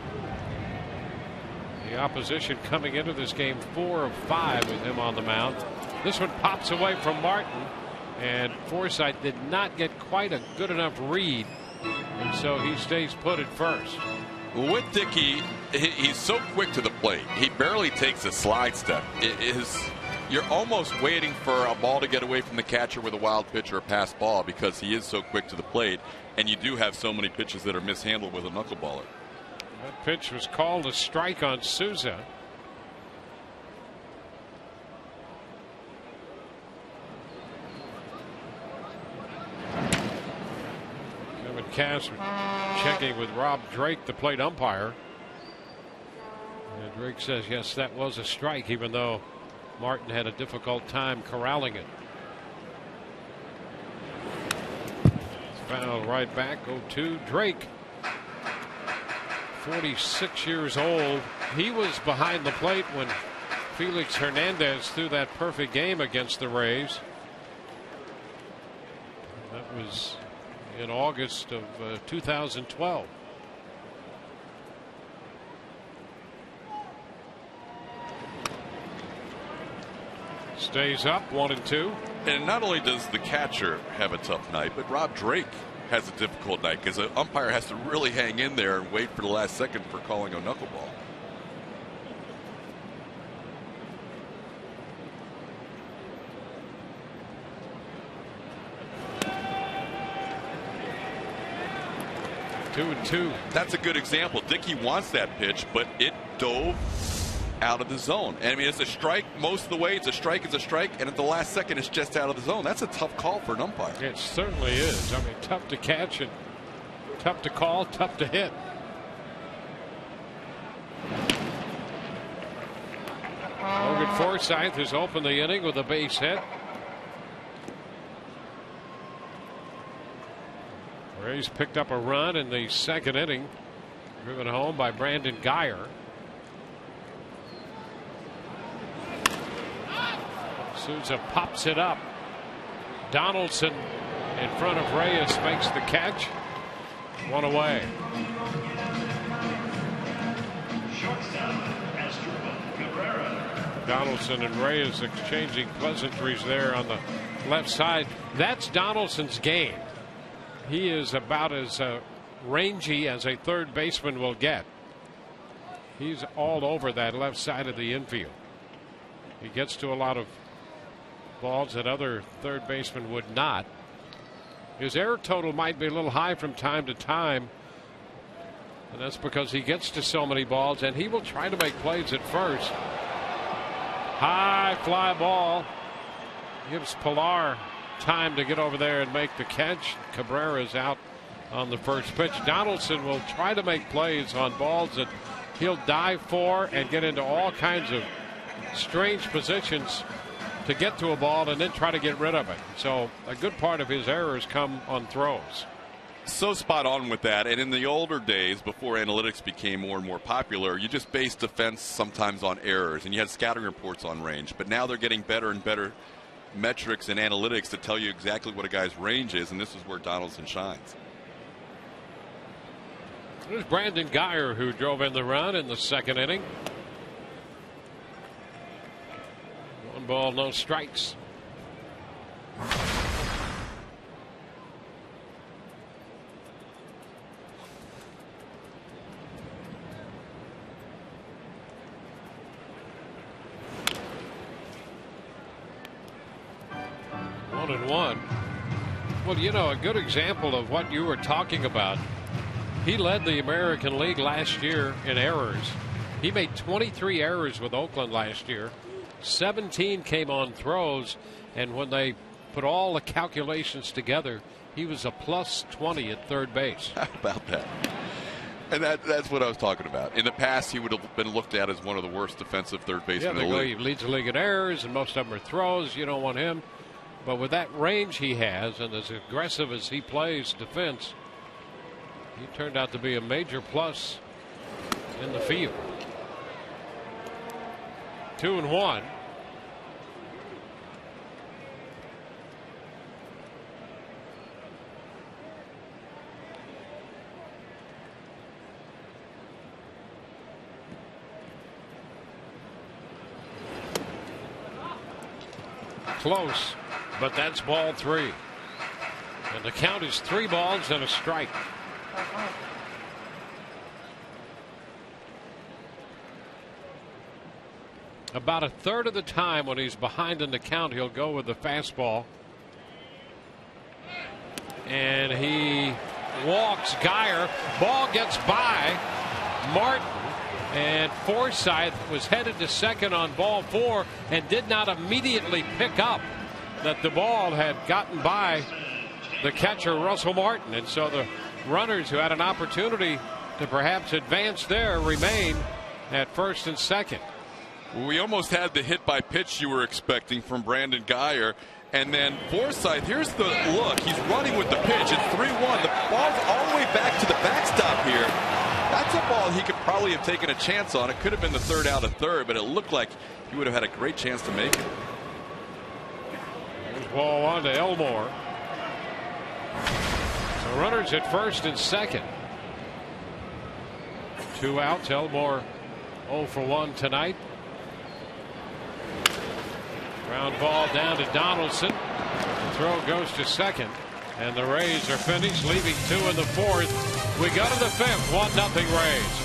The opposition coming into this game 4 of 5 with him on the mound. This one pops away from Martin, and Forsythe did not get quite a good enough read, and so he stays put at first. With Dickey, he's so quick to the plate. He barely takes a slide step. You're almost waiting for a ball to get away from the catcher with a wild pitch or a pass ball because he is so quick to the plate, and you do have so many pitches that are mishandled with a knuckleballer. That pitch was called a strike on Souza. Kevin Cass checking with Rob Drake, the plate umpire. And Drake says, yes, that was a strike, even though Martin had a difficult time corralling it. Foul right back, 0-2. Drake, 46 years old. He was behind the plate when Felix Hernandez threw that perfect game against the Rays. That was in August of 2012. Stays up 1-2. And not only does the catcher have a tough night, but Rob Drake has a difficult night because the umpire has to really hang in there and wait for the last second for calling a knuckleball. Two and two. That's a good example. Dickey wants that pitch, but it dove out of the zone. And I mean, it's a strike most of the way. It's a strike, and at the last second, it's just out of the zone. That's a tough call for an umpire. It certainly is. I mean, tough to catch and tough to call, tough to hit. Logan Forsythe has opened the inning with a base hit. Rays picked up a run in the second inning, driven home by Brandon Guyer. Souza pops it up. Donaldson in front of Reyes makes the catch. One away. Donaldson and Reyes exchanging pleasantries there on the left side. That's Donaldson's game. He is about as rangy as a third baseman will get. He's all over that left side of the infield. He gets to a lot of balls that other third basemen would not. His error total might be a little high from time to time, and that's because he gets to so many balls, and he will try to make plays at first. High fly ball gives Pilar time to get over there and make the catch. Cabrera's out on the first pitch. Donaldson will try to make plays on balls that he'll dive for and get into all kinds of strange positions to get to a ball and then try to get rid of it. So a good part of his errors come on throws. So spot on with that. And in the older days, before analytics became more and more popular, you just based defense sometimes on errors, and you had scouting reports on range. But now they're getting better and better metrics and analytics to tell you exactly what a guy's range is, and this is where Donaldson shines. There's Brandon Guyer, who drove in the run in the second inning. 1 ball, no strikes. One and one. Well, you know, a good example of what you were talking about. He led the American League last year in errors. He made 23 errors with Oakland last year. 17 came on throws, and when they put all the calculations together, he was a plus 20 at third base. How about that? And that's what I was talking about. In the past, he would have been looked at as one of the worst defensive third basemen in the league. He leads the league in errors, and most of them are throws. You don't want him. But with that range he has, and as aggressive as he plays defense, he turned out to be a major plus in the field. 2 and 1. close, but that's ball 3. And the count is 3 balls and a strike. About a third of the time when he's behind in the count, he'll go with the fastball. And he walks Geyer. Ball gets by Martin. And Forsythe was headed to second on ball 4 and did not immediately pick up that the ball had gotten by the catcher, Russell Martin. And so the runners who had an opportunity to perhaps advance there remain at first and second. We almost had the hit by pitch you were expecting from Brandon Geyer. And then Forsythe, here's the look. He's running with the pitch. It's 3-1. The ball's all the way back to the backstop here. That's a ball he could probably have taken a chance on. It could have been the third out of third, but it looked like he would have had a great chance to make it. There's ball 1 to Elmore. So runners at first and second. 2 outs. Elmore 0 for 1 tonight. Ground ball down to Donaldson. The throw goes to second. And the Rays are finished, leaving 2 in the 4th. We go to the 5th. 1-0 Rays.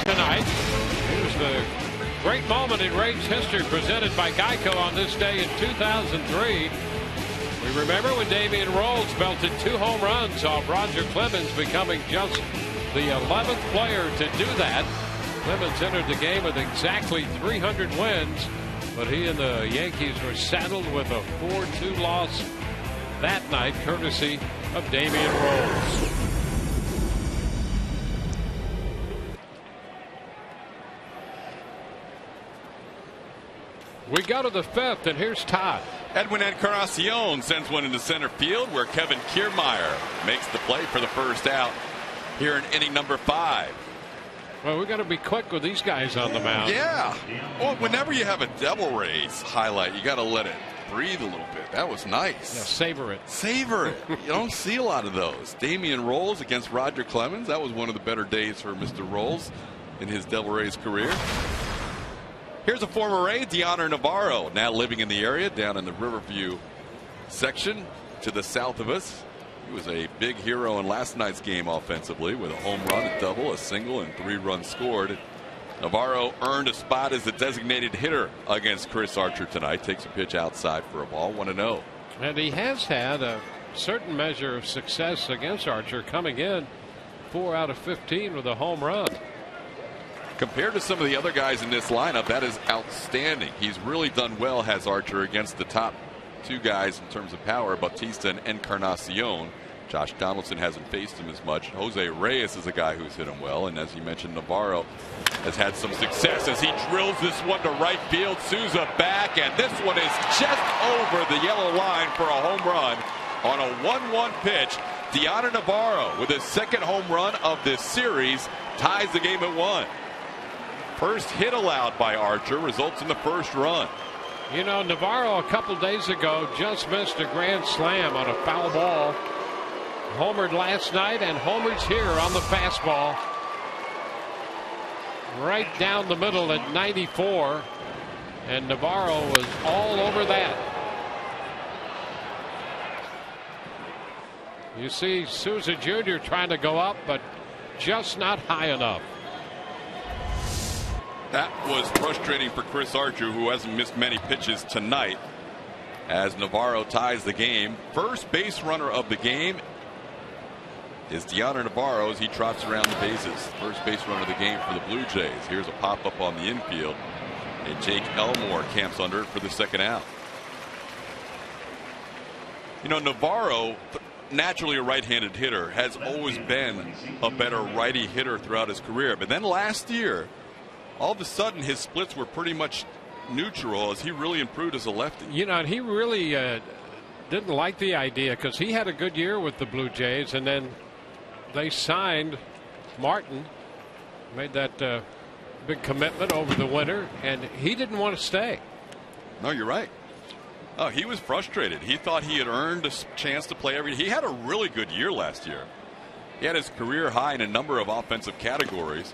Tonight, here's the great moment in Rays history presented by Geico on this day in 2003. We remember when Damian Rolls belted 2 home runs off Roger Clemens, becoming just the 11th player to do that. Clemens entered the game with exactly 300 wins, but he and the Yankees were saddled with a 4-2 loss that night, courtesy of Damian Rolls. We go to the 5th, and here's Todd. Edwin Encarnacion sends one into center field, where Kevin Kiermaier makes the play for the first out here in inning number 5. Well, we got to be quick with these guys on the mound. Yeah. Well, whenever you have a Devil Rays highlight, you got to let it breathe a little bit. That was nice. Yeah, savor it. Savor it. You don't see a lot of those. Damian Rolls against Roger Clemens. That was one of the better days for Mr. Rolls in his Devil Rays career. Here's a former Ray, Deoner Navarro, now living in the area down in the Riverview section to the south of us. He was a big hero in last night's game offensively with a home run, a double, a single, and 3 runs scored. Navarro earned a spot as the designated hitter against Chris Archer tonight. Takes a pitch outside for a ball, 1-0. And he has had a certain measure of success against Archer, coming in 4 out of 15 with a home run. Compared to some of the other guys in this lineup, that is outstanding. He's really done well, has Archer, against the top 2 guys in terms of power, Bautista and Encarnacion. Josh Donaldson hasn't faced him as much. Jose Reyes is a guy who's hit him well, and as you mentioned, Navarro has had some success as he drills this one to right field. Souza back, and this one is just over the yellow line for a home run. On a 1-1 pitch, Deanna Navarro, with his second home run of this series, ties the game at 1. First hit allowed by Archer results in the first run. You know, Navarro a couple days ago just missed a grand slam on a foul ball. Homered last night and homers here on the fastball. Right down the middle at 94. And Navarro was all over that. You see Souza Jr. trying to go up, but just not high enough. That was frustrating for Chris Archer, who hasn't missed many pitches tonight, as Navarro ties the game. First base runner of the game is Deanna Navarro as he trots around the bases. First base runner of the game for the Blue Jays. Here's a pop-up on the infield, and Jake Elmore camps under it for the second out. You know, Navarro, naturally a right-handed hitter, has always been a better righty hitter throughout his career. But then last year, all of a sudden his splits were pretty much neutral as he really improved as a lefty. You know, and he really didn't like the idea because he had a good year with the Blue Jays, and then they signed Martin, made that big commitment over the winter, and he didn't want to stay. No, you're right. Oh, he was frustrated. He thought he had earned a chance to play every. He had a really good year last year. He had his career high in a number of offensive categories.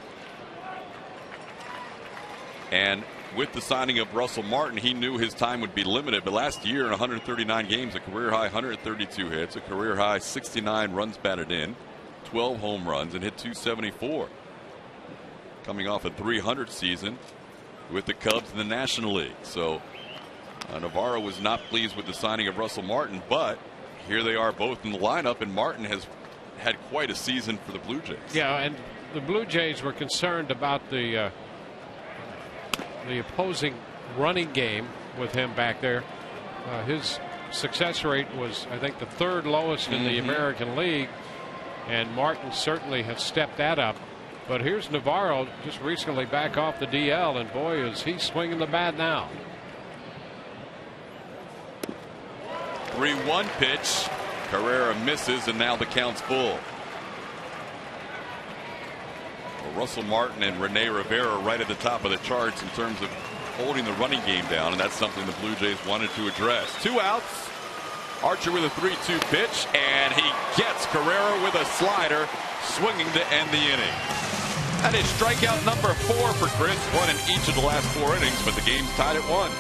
And with the signing of Russell Martin, he knew his time would be limited. But last year, in 139 games, a career high 132 hits, a career high 69 runs batted in, 12 home runs, and hit 274. Coming off a 300 season with the Cubs in the National League. So Navarro was not pleased with the signing of Russell Martin, but here they are both in the lineup, and Martin has had quite a season for the Blue Jays. Yeah, and the Blue Jays were concerned about the opposing running game with him back there. His success rate was, I think, the third lowest in the American League, and Martin certainly has stepped that up. But here's Navarro just recently back off the DL, and boy, is he swinging the bat now. 3-1 pitch. Carrera misses, and now the count's full. Well, Russell Martin and Rene Rivera right at the top of the charts in terms of holding the running game down, and that's something the Blue Jays wanted to address. 2 outs. Archer with a 3-2 pitch, and he gets Carrera with a slider, swinging to end the inning. That is strikeout number 4 for Chris, 1 in each of the last 4 innings, but the game's tied at 1.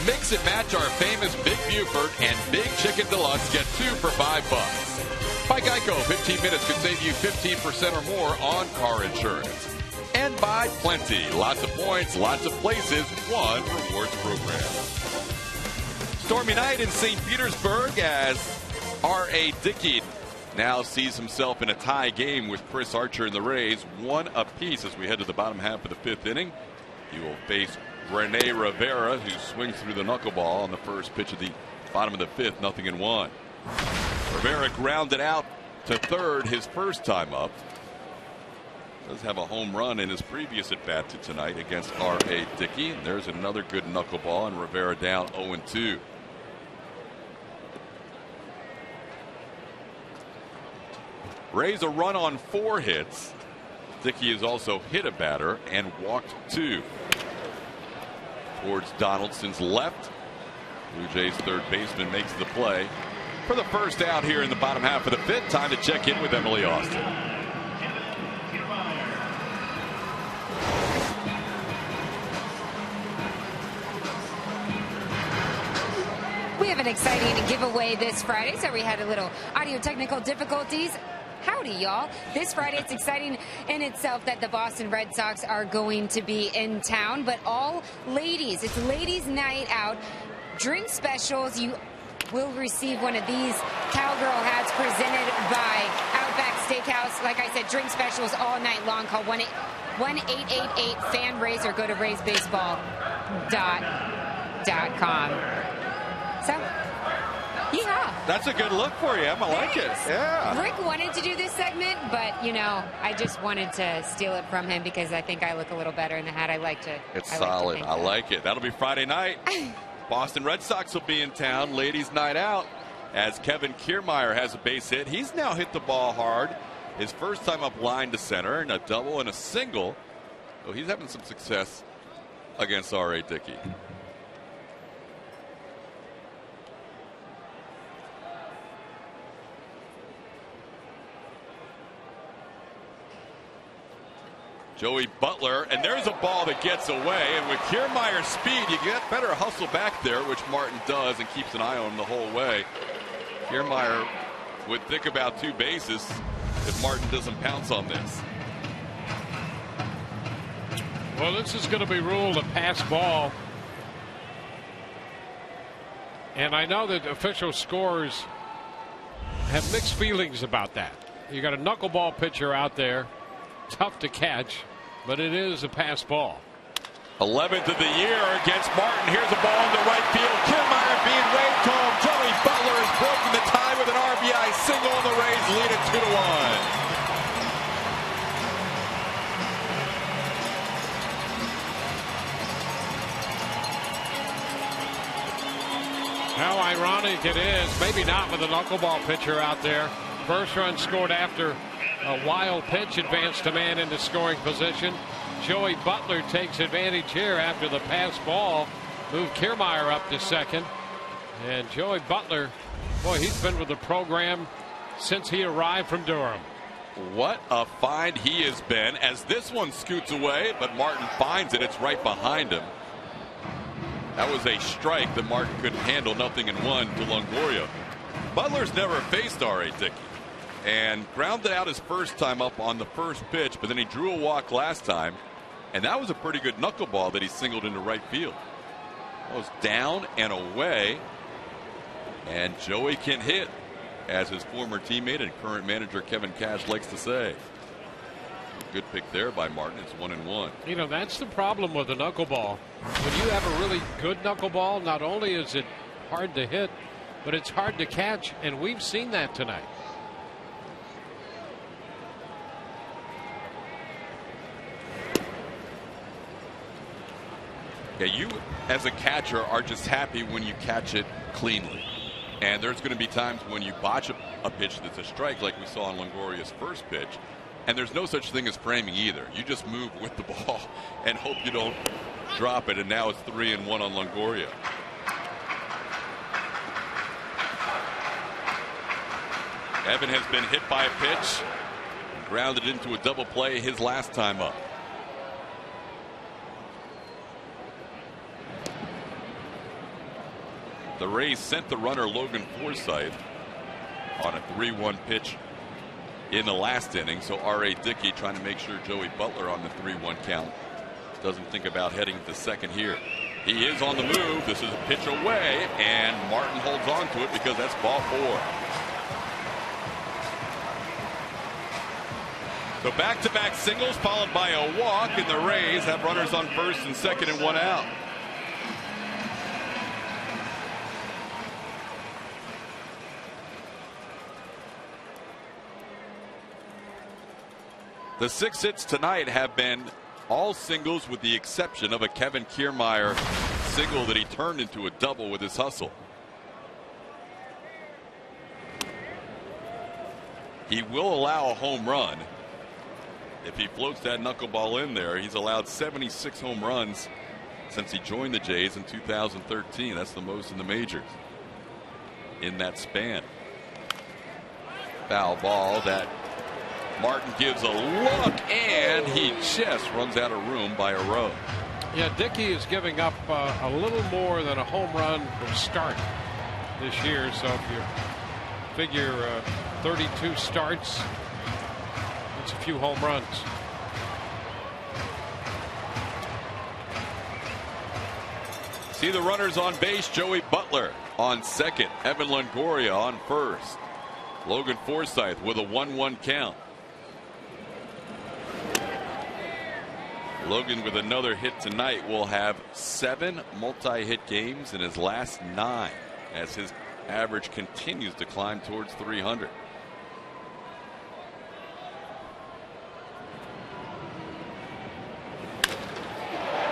Mix and match our famous Big Buford and Big Chicken Deluxe. Get 2 for $5. By Geico, 15 minutes could save you 15% or more on car insurance. And and by plenty. Lots of points, lots of places, one rewards program. Stormy night in St. Petersburg as R.A. Dickey now sees himself in a tie game with Chris Archer and the Rays, 1 apiece as we head to the bottom half of the 5th inning. He will face Rene Rivera, who swings through the knuckleball on the first pitch of the bottom of the 5th, 0-1. Rivera grounded out to third his first time up. Does have a home run in his previous at bat to tonight against R.A. Dickey. There's another good knuckleball, and Rivera down 0-2. Rays a run on 4 hits. Dickey has also hit a batter and walked 2. Towards Donaldson's left. Blue Jays third baseman makes the play for the first out here in the bottom half of the 5th. Time to check in with Emily Austin. We have an exciting giveaway this Friday, so we had a little audio technical difficulties. Howdy, y'all. This Friday, it's exciting in itself that the Boston Red Sox are going to be in town, but all ladies, it's ladies' night out. Drink specials, you will receive one of these cowgirl hats presented by Outback Steakhouse. Like I said, drink specials all night long. Call 1-888-FAN-RAISE or go to raisebaseball.com. So, yeehaw. That's a good look for you, Em. I like it. Yeah. Rick wanted to do this segment, but, you know, I just wanted to steal it from him because I think I look a little better in the hat. It's solid. I like it. That'll be Friday night. Boston Red Sox will be in town. Ladies' night out as Kevin Kiermaier has a base hit. He's now hit the ball hard. His first time up line to center, and a double and a single. So he's having some success against R.A. Dickey. Joey Butler, and there's a ball that gets away, and with Kiermaier's speed, you get better hustle back there, which Martin does and keeps an eye on him the whole way. Kiermaier would think about 2 bases if Martin doesn't pounce on this. Well, this is going to be ruled a pass ball. And I know that official scorers have mixed feelings about that. You got a knuckleball pitcher out there. Tough to catch, but it is a pass ball. 11th of the year against Martin. Here's a ball into right field. Kiermaier being waved home. Joey Butler has broken the tie with an RBI single, and the Rays lead it 2-1. How ironic it is. Maybe not with a knuckleball pitcher out there. First run scored after a wild pitch advanced a man into scoring position. Joey Butler takes advantage here after the pass ball. Moved Kiermaier up to second. And Joey Butler, boy, he's been with the program since he arrived from Durham. What a find he has been as this one scoots away, but Martin finds it. It's right behind him. That was a strike that Martin couldn't handle. 0-1 to Longoria. Butler's never faced R.A. Dickey and grounded out his first time up on the first pitch, but then he drew a walk last time, and that was a pretty good knuckleball that he singled into right field. That was down and away, and Joey can hit, as his former teammate and current manager Kevin Cash likes to say. Good pick there by Martin. It's 1-1. You know, that's the problem with a knuckleball. When you have a really good knuckleball, not only is it hard to hit, but it's hard to catch, and we've seen that tonight. Yeah, you as a catcher are just happy when you catch it cleanly. And there's going to be times when you botch a pitch that's a strike, like we saw on Longoria's first pitch. And there's no such thing as framing either. You just move with the ball and hope you don't drop it. And now it's 3-1 on Longoria. Evan has been hit by a pitch, grounded into a double play his last time up. The Rays sent the runner Logan Forsythe on a 3-1 pitch in the last inning. So R.A. Dickey trying to make sure Joey Butler on the 3-1 count doesn't think about heading to second here. He is on the move. This is a pitch away, and Martin holds on to it because that's ball 4. So back-to-back singles followed by a walk, and the Rays have runners on first and second and 1 out. The 6 hits tonight have been all singles with the exception of a Kevin Kiermaier single that he turned into a double with his hustle. He will allow a home run. If he floats that knuckleball in there, he's allowed 76 home runs since he joined the Jays in 2013. That's the most in the majors in that span. Foul ball that Martin gives a look, and he just runs out of room by a row. Yeah, Dickey is giving up a little more than a home run from start this year. So if you figure 32 starts, that's a few home runs. See the runners on base. Joey Butler on second. Evan Longoria on first. Logan Forsythe with a 1-1 count. Logan with another hit tonight will have 7 multi-hit games in his last 9 as his average continues to climb towards 300.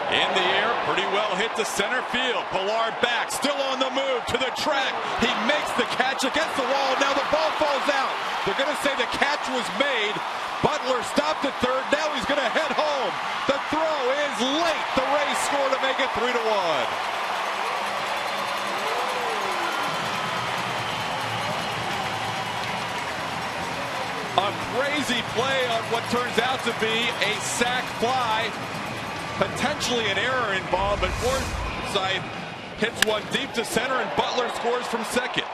In the air, pretty well hit to center field. Pilar back, still on the move to the track. He makes the catch against the wall. Now the ball falls out. They're going to say the catch was made. Butler stopped at third. Now he's going to head home. The throw is late. The Rays score to make it 3-1. A crazy play on what turns out to be a sac fly. Potentially an error involved, but Forsythe hits one deep to center, and Butler scores from second.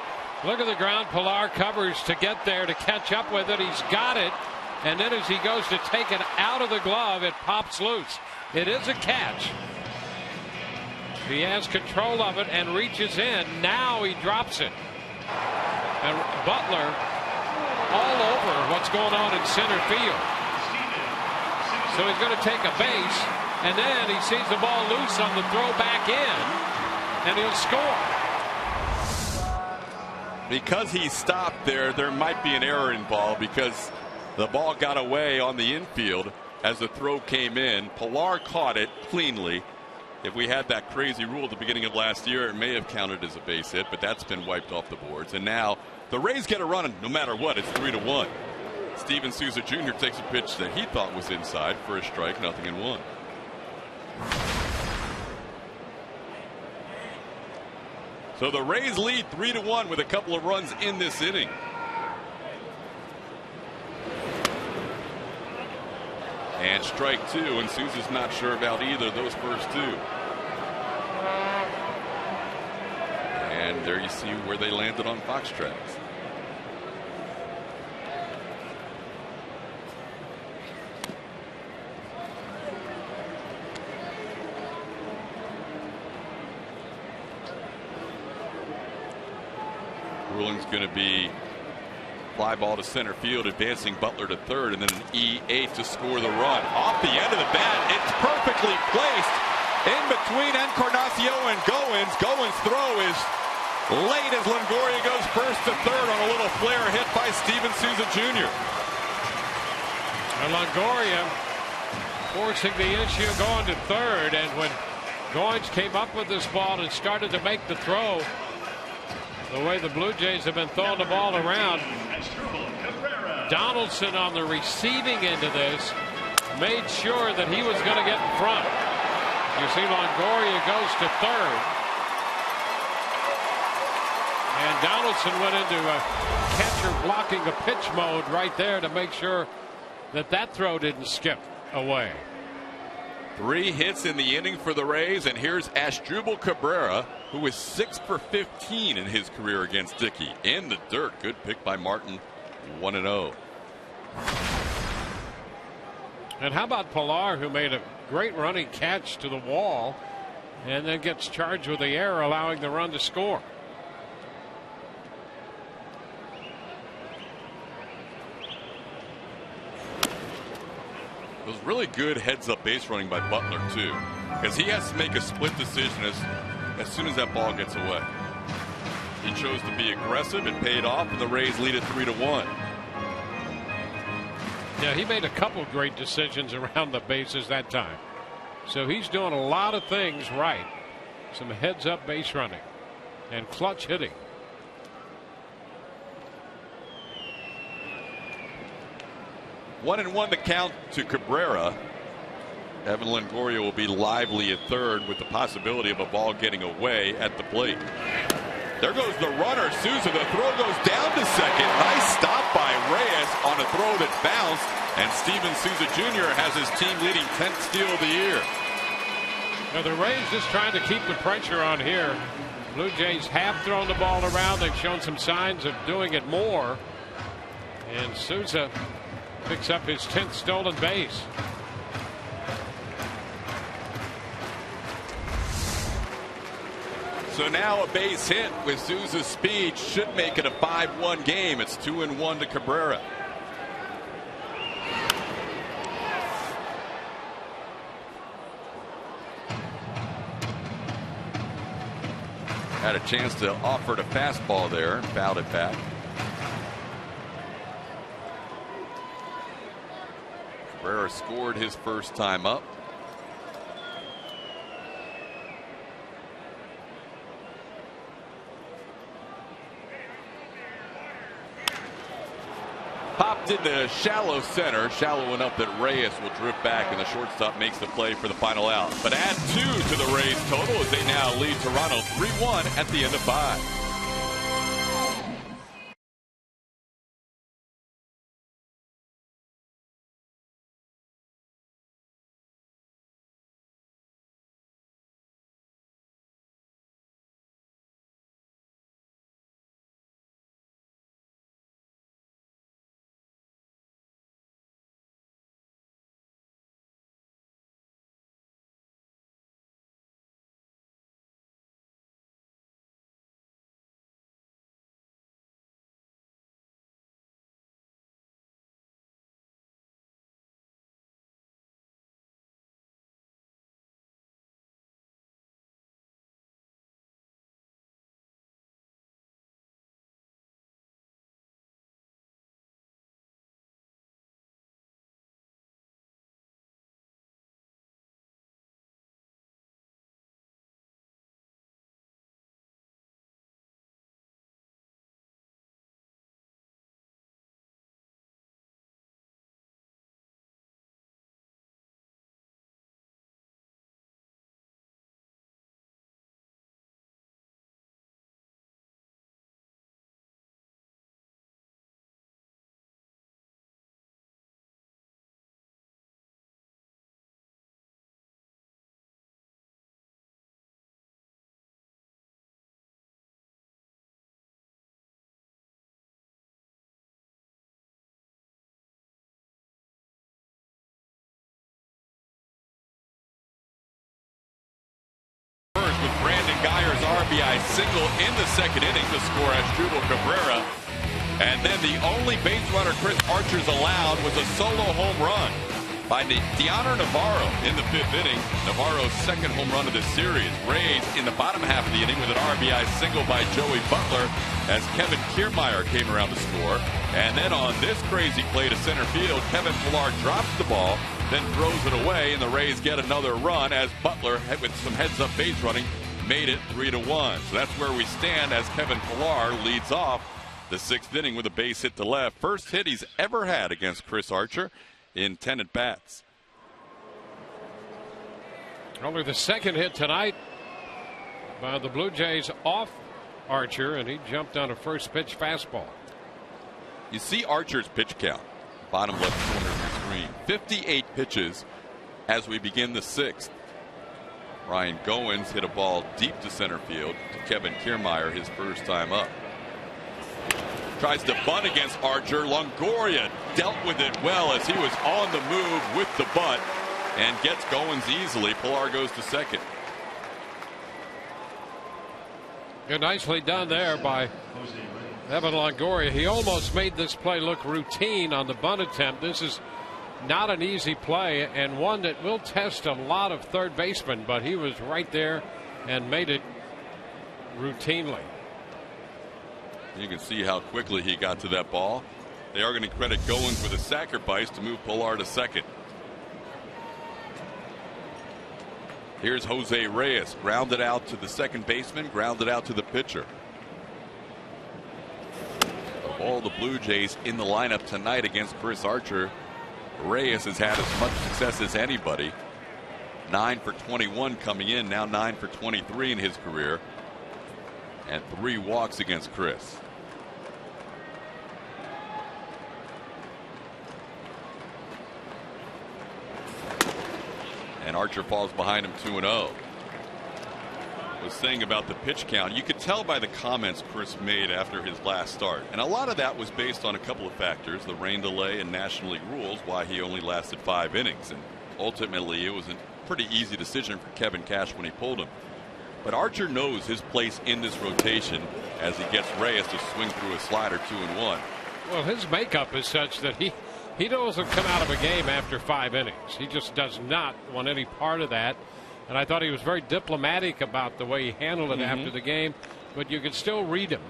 Look at the ground. Pilar covers to get there to catch up with it. He's got it. And then as he goes to take it out of the glove, it pops loose. It is a catch. He has control of it and reaches in. Now he drops it. And Butler all over what's going on in center field. So he's going to take a base, and then he sees the ball loose on the throw back in, and he'll score. Because he stopped there might be an error involved because the ball got away on the infield as the throw came in. Pilar caught it cleanly. If we had that crazy rule at the beginning of last year, it may have counted as a base hit, but that's been wiped off the boards. And now the Rays get a run no matter what. It's 3-1. Steven Souza Jr. takes a pitch that he thought was inside for a strike, 0-1. So the Rays lead 3-1 with a couple of runs in this inning. And strike 2, and Souza's not sure about either of those first 2. And there you see where they landed on Fox Tracks. Ruling's going to be fly ball to center field, advancing Butler to third, and then an E8 to score the run. Off the end of the bat, it's perfectly placed in between Encarnacion and Goins. Goins' throw is late as Longoria goes first to third on a little flare hit by Steven Souza Jr. And Longoria forcing the issue going to third, and when Goins came up with this ball and started to make the throw, the way the Blue Jays have been throwing the ball around, Donaldson on the receiving end of this made sure that he was going to get in front. You see Longoria goes to third, and Donaldson went into a catcher blocking a pitch mode right there to make sure that that throw didn't skip away. 3 hits in the inning for the Rays, and here's Asdrubal Cabrera, who is 6 for 15 in his career against Dickey. In the dirt. Good pick by Martin. 1-0. And how about Pilar, who made a great running catch to the wall and then gets charged with the error, allowing the run to score. It was really good heads-up base running by Butler, too, because he has to make a split decision as soon as that ball gets away. He chose to be aggressive. It paid off, and the Rays lead it 3-1. Yeah, he made a couple great decisions around the bases that time. So he's doing a lot of things right. Some heads-up base running and clutch hitting. One and one to count to Cabrera. Evan Longoria will be lively at third with the possibility of a ball getting away at the plate. There goes the runner, Souza. The throw goes down to second. Nice stop by Reyes on a throw that bounced. And Steven Souza Jr. has his team leading 10th steal of the year. Now the Rays just trying to keep the pressure on here. Blue Jays have thrown the ball around. They've shown some signs of doing it more. And Souza picks up his 10th stolen base. So now a base hit with Souza's speed should make it a 5-1 game. It's 2-1 to Cabrera. Had a chance to offer a fastball there and fouled it back. Cabrera scored his first time up. Popped into shallow center, shallow enough that Reyes will drift back, and the shortstop makes the play for the final out. But add 2 to the Rays total as they now lead Toronto 3-1 at the end of 5. With Brandon Geyer's RBI single in the second inning to score Asdrubal Cabrera. And then the only base runner Chris Archer's allowed was a solo home run by Deoner Navarro in the 5th inning. Navarro's second home run of the series. Rays in the bottom half of the inning with an RBI single by Joey Butler as Kevin Kiermaier came around to score. And then on this crazy play to center field, Kevin Pilar drops the ball, then throws it away, and the Rays get another run as Butler, with some heads-up base running, made it 3-1. So that's where we stand as Kevin Pilar leads off the 6th inning with a base hit to left. First hit he's ever had against Chris Archer in 10 at-bats. Only the second hit tonight by the Blue Jays off Archer, and he jumped on a first pitch fastball. You see Archer's pitch count, bottom left corner of the screen. 58 pitches as we begin the 6th. Ryan Goins hit a ball deep to center field to Kevin Kiermaier his first time up. Tries to bunt against Archer. Longoria dealt with it well as he was on the move with the bunt and gets Goins easily. Pilar goes to second. Good, nicely done there by Evan Longoria. He almost made this play look routine on the bunt attempt. This is not an easy play and one that will test a lot of third basemen, but he was right there and made it routinely. You can see how quickly he got to that ball. They are going to credit Goins for the sacrifice to move Pilar to second. Here's Jose Reyes, grounded out to the second baseman, grounded out to the pitcher. Of all the Blue Jays in the lineup tonight against Chris Archer, Reyes has had as much success as anybody. 9 for 21 coming in, now 9 for 23 in his career, and 3 walks against Chris. And Archer falls behind him 2-0. Was saying about the pitch count, you could tell by the comments Chris made after his last start, and a lot of that was based on a couple of factors: the rain delay and National League rules, why he only lasted 5 innings, and ultimately it was a pretty easy decision for Kevin Cash when he pulled him. But Archer knows his place in this rotation as he gets Reyes to swing through a slider 2-1. Well, his makeup is such that he doesn't come out of a game after 5 innings. He just does not want any part of that. And I thought he was very diplomatic about the way he handled it after the game, but you could still read him.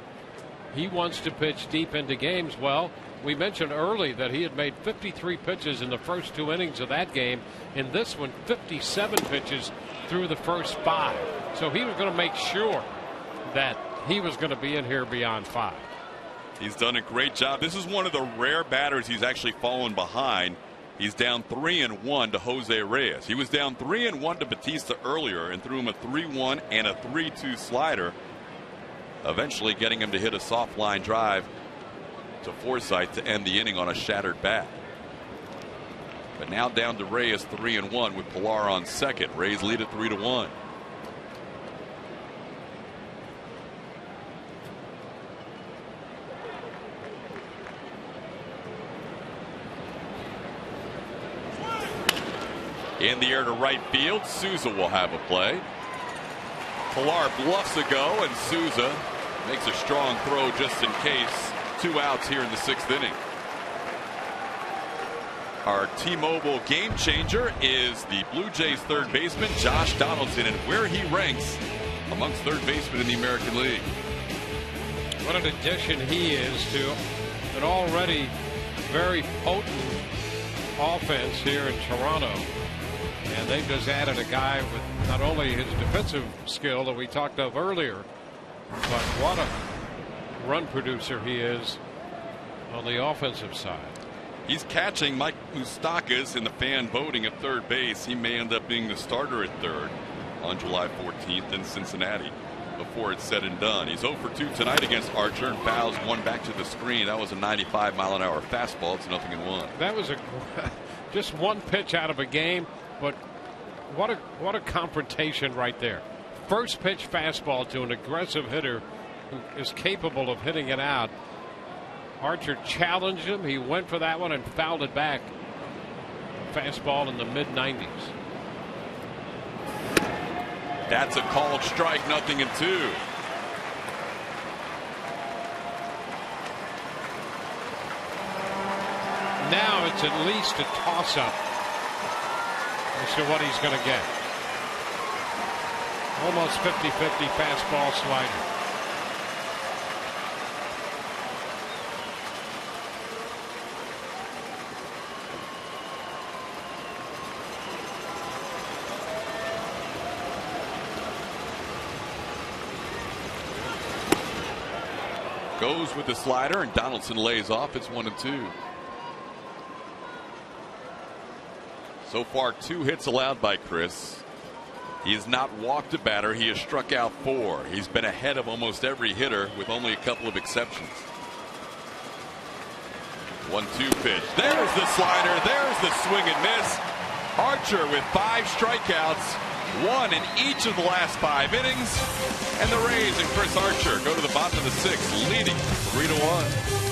He wants to pitch deep into games. Well, we mentioned early that he had made 53 pitches in the first 2 innings of that game. In this one, 57 pitches through the first 5. So he was going to make sure that he was going to be in here beyond 5. He's done a great job. This is one of the rare batters he's actually fallen behind. He's down 3-1 to Jose Reyes. He was down 3-1 to Batista earlier and threw him a 3-1 and a 3-2 slider, eventually getting him to hit a soft line drive to Forsythe to end the inning on a shattered bat. But now down to Reyes 3-1 with Pilar on second. Rays lead at 3-1. In the air to right field, Souza will have a play. Pilar bluffs a go, and Souza makes a strong throw just in case. 2 outs here in the 6th inning. Our T-Mobile game changer is the Blue Jays third baseman Josh Donaldson, and where he ranks amongst third basemen in the American League. What an addition he is to an already very potent offense here in Toronto. And they've just added a guy with not only his defensive skill that we talked of earlier, but what a run producer he is on the offensive side. He's catching Mike Moustakas in the fan voting at third base. He may end up being the starter at third on July 14th in Cincinnati before it's said and done. He's 0 for 2 tonight against Archer and fouls one back to the screen. That was a 95-mile-an-hour fastball. It's 0-1. That was just one pitch out of a game. But what a confrontation right there. First pitch fastball to an aggressive hitter who is capable of hitting it out. Archer challenged him. He went for that one and fouled it back. Fastball in the mid-90s. That's a called strike, 0-2. Now it's at least a toss-up as to what he's going to get. Almost 50-50 fastball slider. Goes with the slider, and Donaldson lays off. It's 1-2. So far, 2 hits allowed by Chris. He has not walked a batter. He has struck out 4. He's been ahead of almost every hitter with only a couple of exceptions. 1-2 pitch. There's the slider. There's the swing and miss. Archer with 5 strikeouts 1 in each of the last 5 innings. And the Rays and Chris Archer go to the bottom of the 6th, leading 3-1.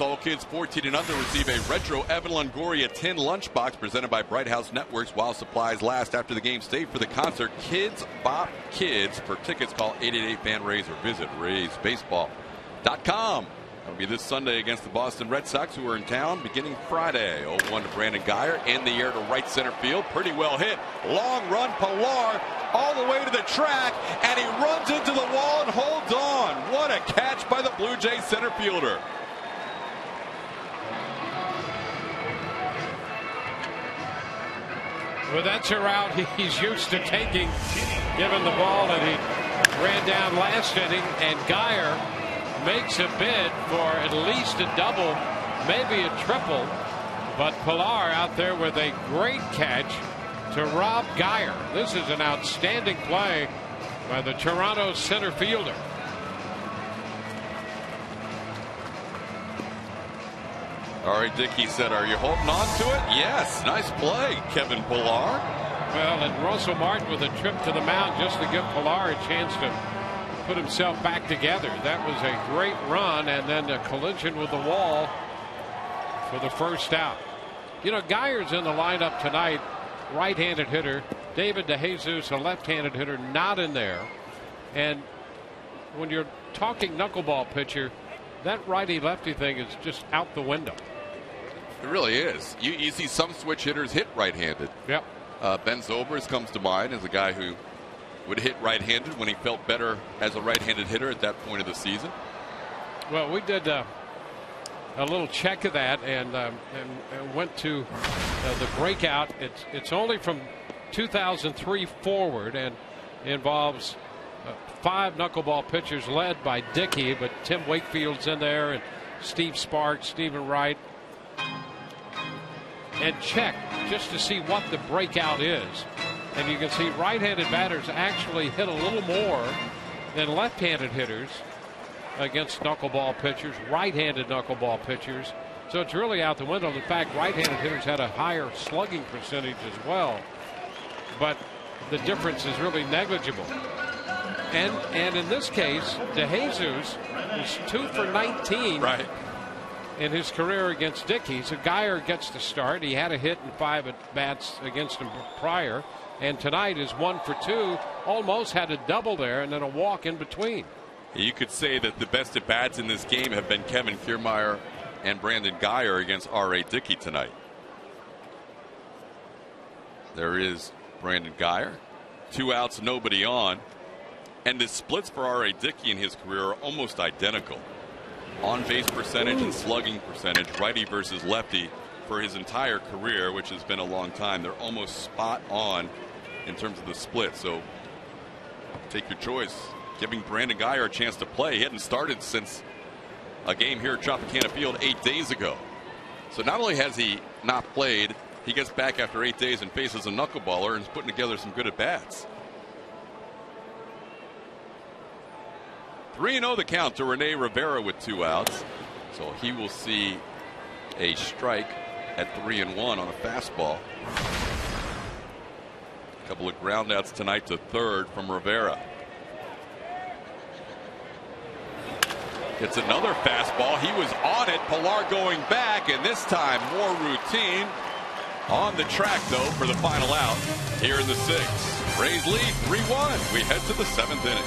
All kids 14 and under receive a retro Evan Longoria tin lunchbox presented by Bright House Networks while supplies last. After the game, stay for the concert. Kids Bop Kids. For tickets, call 888-FAN-RAYS or visit RaysBaseball.com. That'll be this Sunday against the Boston Red Sox, who are in town beginning Friday. 0-1 to Brandon Guyer in the air to right center field. Pretty well hit. Long run, Pilar all the way to the track, and he runs into the wall and holds on. What a catch by the Blue Jays center fielder. Well, that's a route he's used to taking, given the ball that he ran down last inning, and Guyer makes a bid for at least a double, maybe a triple, but Pilar out there with a great catch to rob Guyer. This is an outstanding play by the Toronto center fielder. All right, Dickey said, are you holding on to it? Yes. Nice play, Kevin Pilar. Well, and Russell Martin with a trip to the mound just to give Pilar a chance to put himself back together. That was a great run, and then a collision with the wall for the first out. You know, Guyer's in the lineup tonight, right-handed hitter. David DeJesus, a left-handed hitter, not in there. And when you're talking knuckleball pitcher, that righty-lefty thing is just out the window. It really is. You see some switch hitters hit right-handed. Yep. Ben Zobrist comes to mind as a guy who would hit right-handed when he felt better as a right-handed hitter at that point of the season. Well, we did a little check of that and went to the breakout. It's only from 2003 forward and involves 5 knuckleball pitchers led by Dickey, but Tim Wakefield's in there and Steve Sparks, Stephen Wright. And check just to see what the breakout is. And you can see right-handed batters actually hit a little more than left-handed hitters against knuckleball pitchers, right-handed knuckleball pitchers. So it's really out the window. In fact, right-handed hitters had a higher slugging percentage as well. But the difference is really negligible. And in this case, DeJesus is 2 for 19. Right. In his career against Dickey. So Guyer gets the start. He had a hit in 5 at bats against him prior, and tonight is 1 for 2. Almost had a double there and then a walk in between. You could say that the best at bats in this game have been Kevin Kiermaier and Brandon Guyer against R.A. Dickey tonight. There is Brandon Guyer. 2 outs, nobody on. And the splits for R.A. Dickey in his career are almost identical. on-base percentage and slugging percentage, righty versus lefty, for his entire career, which has been a long time. They're almost spot on in terms of the split. So take your choice. Giving Brandon Guyer a chance to play. He hadn't started since a game here at Tropicana Field 8 days ago. So not only has he not played, he gets back after 8 days and faces a knuckleballer and is putting together some good at-bats. 3-0 the count to Rene Rivera with 2 outs. So he will see a strike at 3-1 on a fastball. A couple of groundouts tonight to third from Rivera. Gets another fastball. He was on it. Pilar going back, and this time more routine. On the track, though, for the final out here in the 6th. Rays lead 3-1. We head to the 7th inning.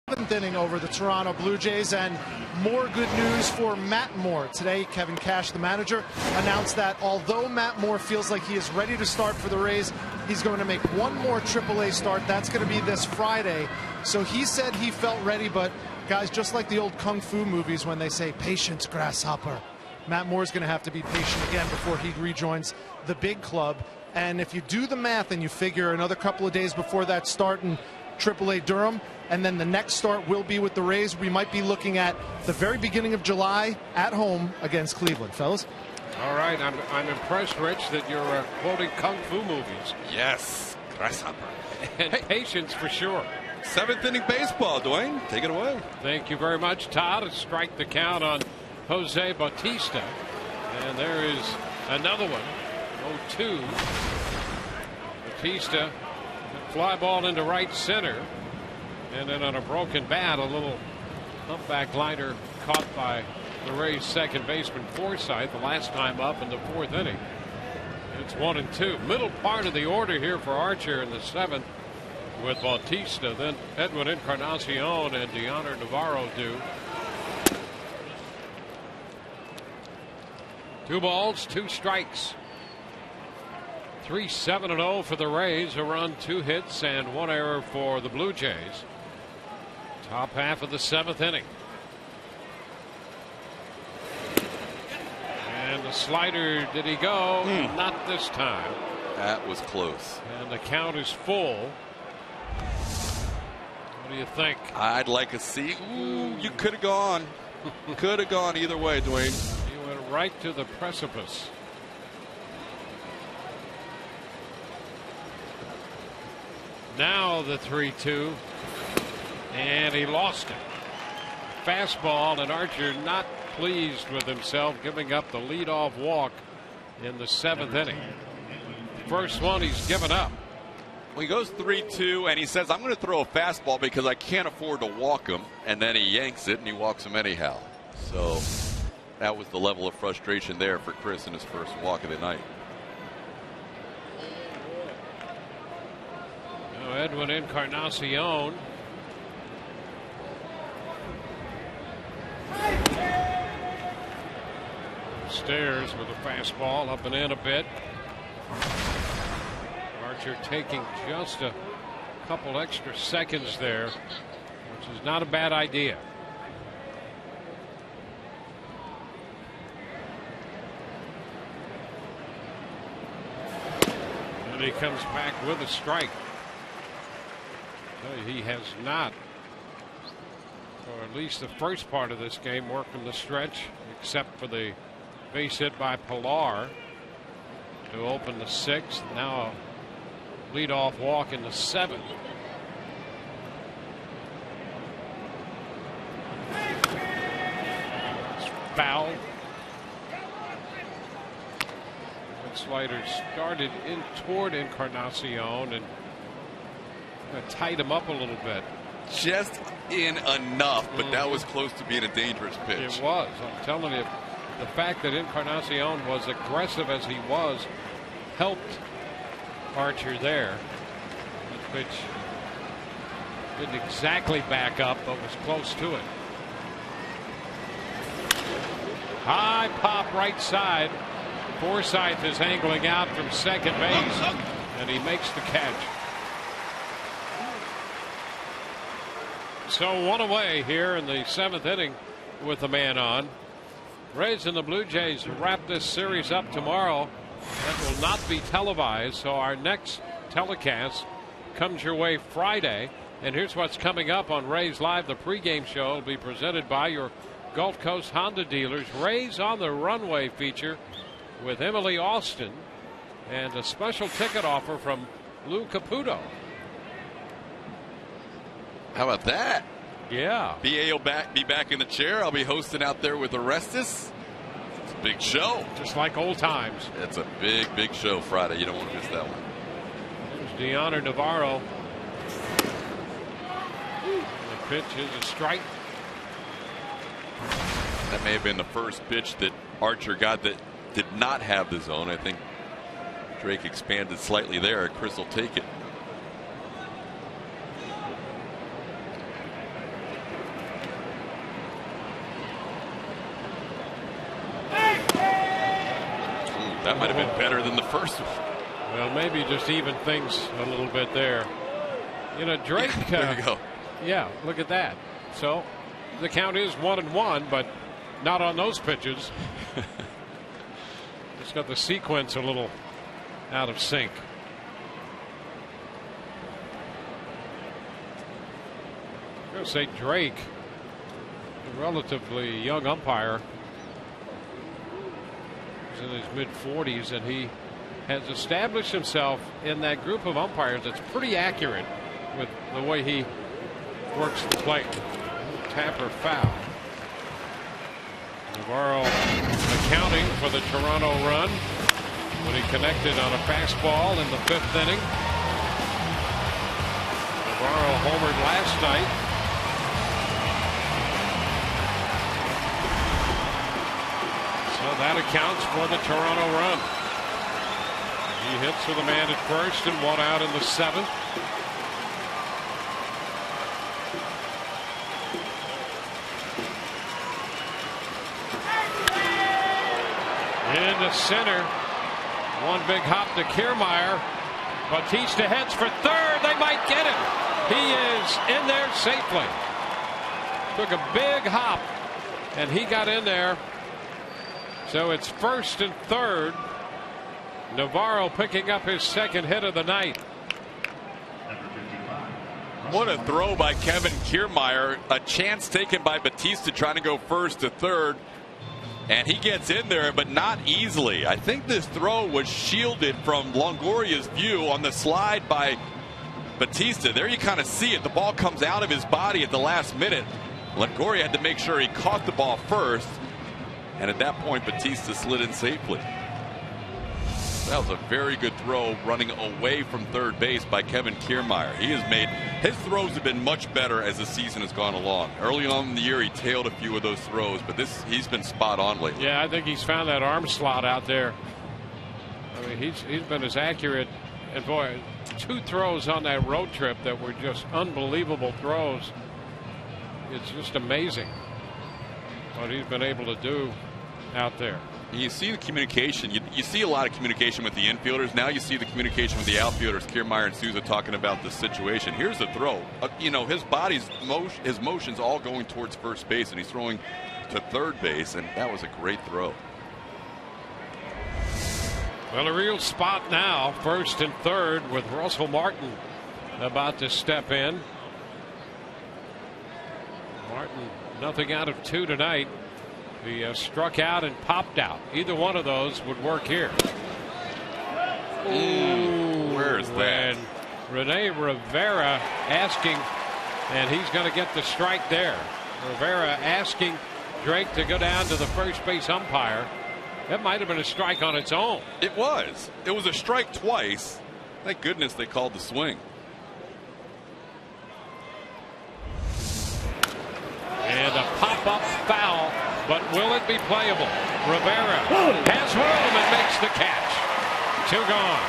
Seventh inning over the Toronto Blue Jays, and more good news for Matt Moore. Today, Kevin Cash, the manager, announced that although Matt Moore feels like he is ready to start for the Rays, he's going to make one more AAA start. That's going to be this Friday. So he said he felt ready, but guys, just like the old Kung Fu movies when they say, patience, grasshopper, Matt Moore's going to have to be patient again before he rejoins the big club. And if you do the math and you figure another couple of days before that start in AAA Durham, and then the next start will be with the Rays, we might be looking at the very beginning of July at home against Cleveland. Fellas? All right, I'm impressed, Rich, that you're quoting Kung Fu movies. Yes, grasshopper. And patience for sure. 7th inning baseball, Dwayne. Take it away. Thank you very much, Todd. To strike the count on Jose Bautista. And there is another one. 0-2. Bautista, fly ball into right center. And then on a broken bat, a little humpback liner caught by the Rays' second baseman Forsythe the last time up in the 4th inning. It's 1-2. Middle part of the order here for Archer in the 7th with Bautista. Then Edwin Encarnacion and Deoner Navarro do. 2 balls, 2 strikes. 3-7-0 for the Rays. A run, 2 hits, and 1 error for the Blue Jays. Top half of the 7th inning. And the slider, did he go? Not this time. That was close. And the count is full. What do you think? I'd like to see. Ooh, you could have gone. Could have gone either way, Dwayne. He went right to the precipice. Now the 3-2. And he lost it. Fastball, and Archer not pleased with himself, giving up the leadoff walk in the 7th inning. First one he's given up. Well, he goes 3-2, and he says, I'm going to throw a fastball because I can't afford to walk him. And then he yanks it, and he walks him anyhow. So, that was the level of frustration there for Chris in his first walk of the night. Now Edwin Encarnacion. Stairs with a fastball up and in a bit. Archer taking just a couple extra seconds there, which is not a bad idea. And he comes back with a strike. He has not, or at least the first part of this game, worked from the stretch, except for the base hit by Pilar to open the 6th. Now a leadoff walk in the 7th. It's foul. That slider started in toward Encarnacion and tied him up a little bit. Just in enough, but that was close to being a dangerous pitch. It was. I'm telling you, the fact that Encarnacion was aggressive as he was helped Archer there. The pitch didn't exactly back up, but was close to it. High pop right side. Forsythe is angling out from second base, and he makes the catch. So one away here in the 7th inning with the man on. Rays and the Blue Jays wrap this series up tomorrow. That will not be televised, so our next telecast comes your way Friday. And here's what's coming up on Rays Live. The pregame show will be presented by your Gulf Coast Honda dealers. Rays on the Runway feature with Emily Austin and a special ticket offer from Lou Caputo. How about that? Yeah. BA will be back in the chair. I'll be hosting out there with Orestes. It's a big show. Just like old times. It's a big, big show Friday. You don't want to miss that one. There's Deoner Navarro. The pitch is a strike. That may have been the first pitch that Archer got that did not have the zone. I think Drake expanded slightly there. Chris will take it. That might have been better than the first one. Well, maybe just even things a little bit there. You know, Drake. There you go. Yeah, look at that. So the count is 1-1, but not on those pitches. It's got the sequence a little out of sync. I'm going to say Drake, a relatively young umpire, in his mid-40s, and he has established himself in that group of umpires that's pretty accurate with the way he works the plate. Tapper foul. Navarro accounting for the Toronto run when he connected on a fastball in the 5th inning. Navarro homered last night. That accounts for the Toronto run. He hits with a man at first and one out in the 7th. Into center. One big hop to Kiermaier. Bautista heads for third. They might get him. He is in there safely. Took a big hop and he got in there. So it's 1st and 3rd. Navarro picking up his 2nd hit of the night. What a throw by Kevin Kiermaier. A chance taken by Bautista trying to go 1st to 3rd. And he gets in there, but not easily. I think this throw was shielded from Longoria's view on the slide by Bautista. There you kind of see it. The ball comes out of his body at the last minute. Longoria had to make sure he caught the ball first. And at that point, Bautista slid in safely. That was a very good throw running away from third base by Kevin Kiermaier. His throws have been much better as the season has gone along. Early on in the year, he tailed a few of those throws, but he's been spot on lately. Yeah, I think he's found that arm slot out there. I mean, he's been as accurate. And boy, 2 throws on that road trip that were just unbelievable throws. It's just amazing what he's been able to do out there. You see the communication. You see a lot of communication with the infielders. Now you see the communication with the outfielders. Kiermaier and Souza talking about the situation. Here's the throw. His his motion's all going towards first base, and he's throwing to third base, and that was a great throw. Well, a real spot now, first and third, with Russell Martin about to step in. Martin, nothing out of 2 tonight. He struck out and popped out. Either one of those would work here. Where's that? And Rene Rivera asking, and he's going to get the strike there. Rivera asking Drake to go down to the first base umpire. That might have been a strike on its own. It was. It was a strike twice. Thank goodness they called the swing. And a pop-up foul, but will it be playable? Rivera has room and makes the catch. 2 gone.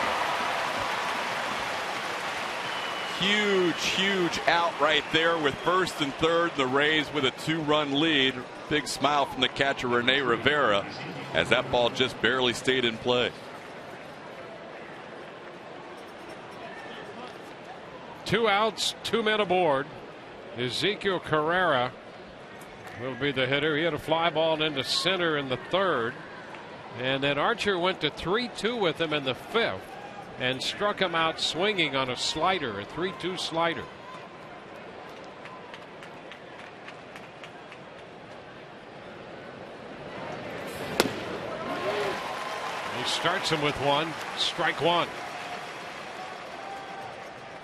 Huge out right there with first and third. The Rays with a 2-run lead. Big smile from the catcher Rene Rivera as that ball just barely stayed in play. 2 outs, 2 men aboard. Ezekiel Carrera will be the hitter. He had a fly ball into center in the 3rd. And then Archer went to 3-2 with him in the 5th and struck him out swinging on a slider, a 3-2 slider. He starts him with 1, strike 1.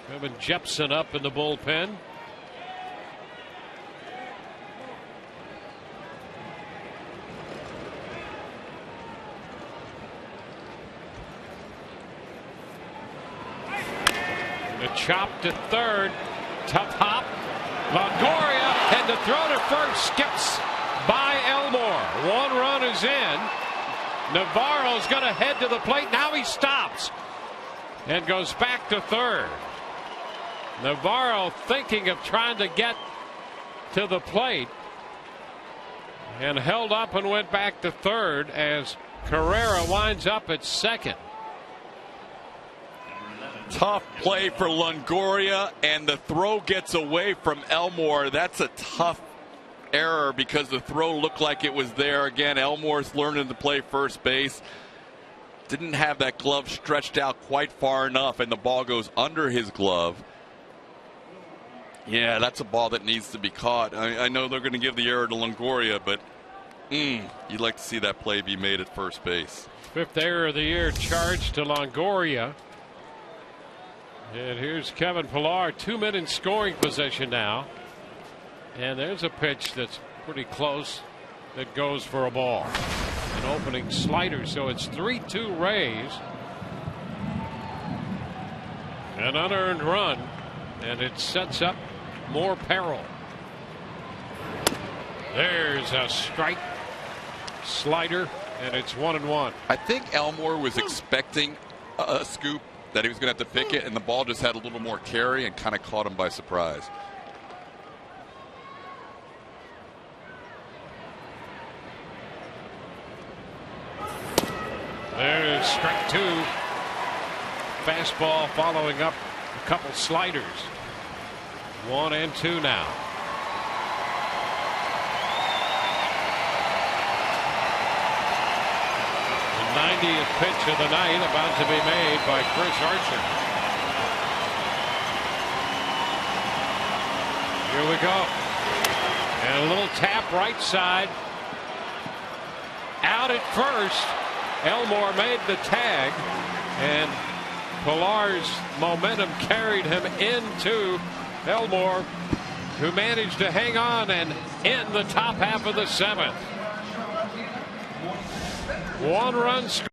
Kevin Jepson up in the bullpen. The chop to third. Tough hop. Longoria, and the throw to first skips by Elmore. 1 run is in. Navarro's going to head to the plate. Now he stops and goes back to third. Navarro thinking of trying to get to the plate and held up and went back to third as Carrera winds up at second. Tough play for Longoria, and the throw gets away from Elmore. That's a tough error because the throw looked like it was there. Again, Elmore's learning to play first base. Didn't have that glove stretched out quite far enough, and the ball goes under his glove. Yeah, that's a ball that needs to be caught. I know they're going to give the error to Longoria, but you'd like to see that play be made at first base. 5th error of the year charged to Longoria. And here's Kevin Pillar, 2 men in scoring position now. And there's a pitch that's pretty close that goes for a ball. An opening slider, so it's 3-2 Rays. An unearned run, and it sets up more peril. There's a strike. Slider, and it's 1-1. I think Elmore was expecting a scoop that he was going to have to pick it, and the ball just had a little more carry and kind of caught him by surprise. There's strike 2. Fastball following up a couple sliders. 1-2 now. The 90th pitch of the night about to be made by Chris Archer. Here we go. And a little tap right side. Out at first. Elmore made the tag, and Pillar's momentum carried him into Elmore, who managed to hang on and end the top half of the 7th. 1 run score.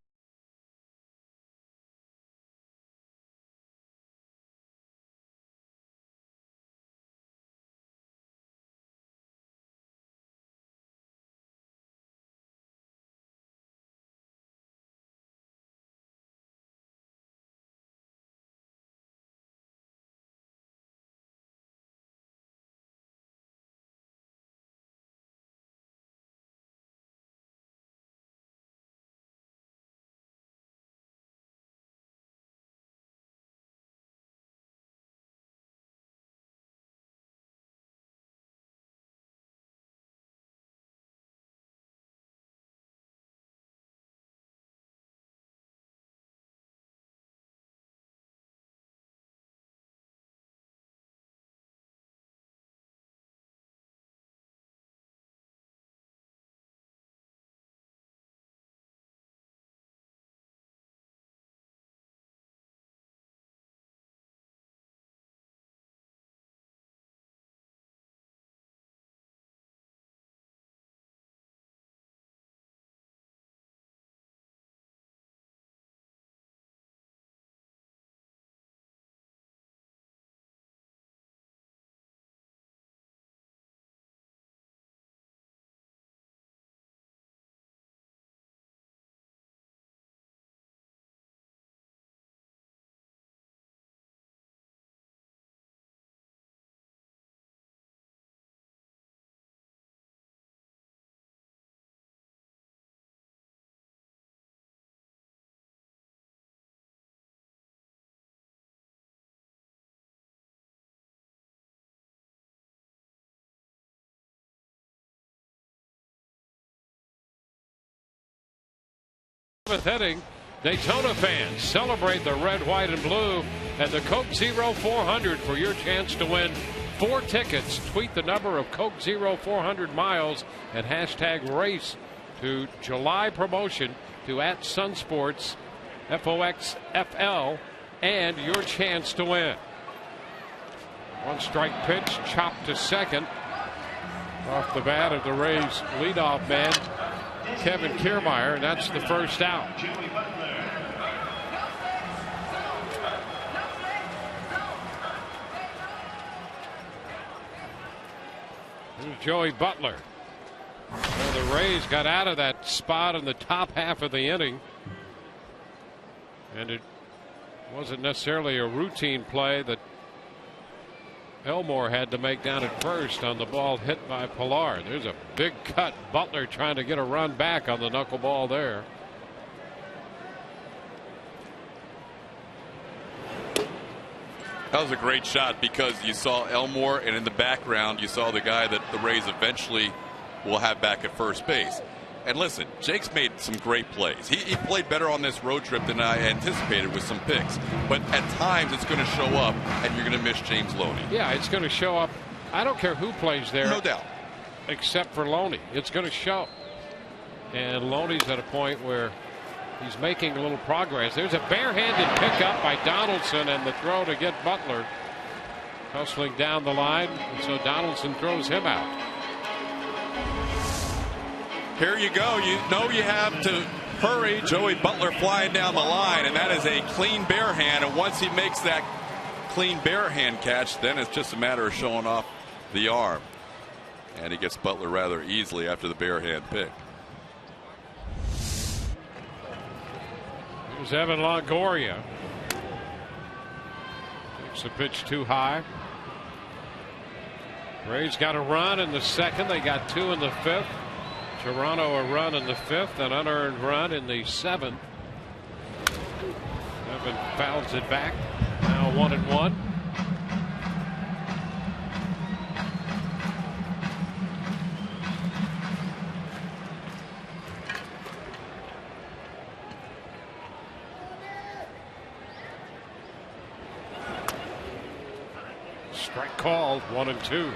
7th inning. Daytona fans, celebrate the red, white, and blue and the Coke Zero 400 for your chance to win 4 tickets. Tweet the number of Coke Zero 400 miles and hashtag race to July promotion to @Sunsports FOXFL and your chance to win. 1 strike pitch, chopped to second. Off the bat of the Rays leadoff man, Kevin Kiermaier, and that's the first out. Here's Joey Butler. Well, the Rays got out of that spot in the top half of the inning, and it wasn't necessarily a routine play that Elmore had to make down at first on the ball hit by Pilar. There's a big cut. Butler trying to get a run back on the knuckleball there. That was a great shot because you saw Elmore, and in the background you saw the guy that the Rays eventually will have back at first base. And listen, Jake's made some great plays. He played better on this road trip than I anticipated with some picks. But at times it's going to show up, and you're going to miss James Loney. Yeah, it's going to show up. I don't care who plays there. No doubt. Except for Loney. It's going to show. And Loney's at a point where he's making a little progress. There's a barehanded pickup by Donaldson, and the throw to get Butler hustling down the line. And so Donaldson throws him out. Here you go. You know you have to hurry. Joey Butler flying down the line, and that is a clean bare hand. And once he makes that clean bare hand catch, then it's just a matter of showing off the arm. And he gets Butler rather easily after the bare hand pick. Here's Evan Longoria. Takes the pitch too high. Rays got a run in the second. They got 2 in the 5th. Toronto a run in the 5th, an unearned run in the 7th. Evan fouls it back. Now 1-1. Strike called. 1-2.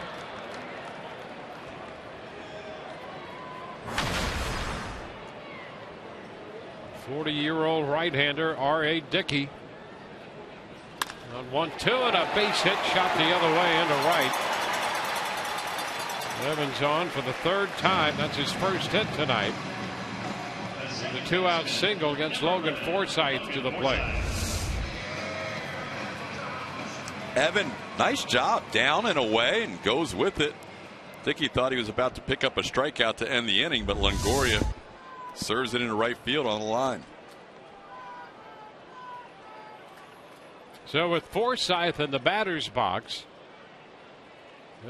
Forty-year-old right-hander R.A. Dickey on 1-2 and a base hit shot the other way into right. Evans on for the 3rd time. That's his first hit tonight. The 2-out single against Logan Forsythe to the plate. Evan, nice job, down and away, and goes with it. Dickey thought he was about to pick up a strikeout to end the inning, but Longoria serves it into right field on the line. So with Forsythe in the batter's box,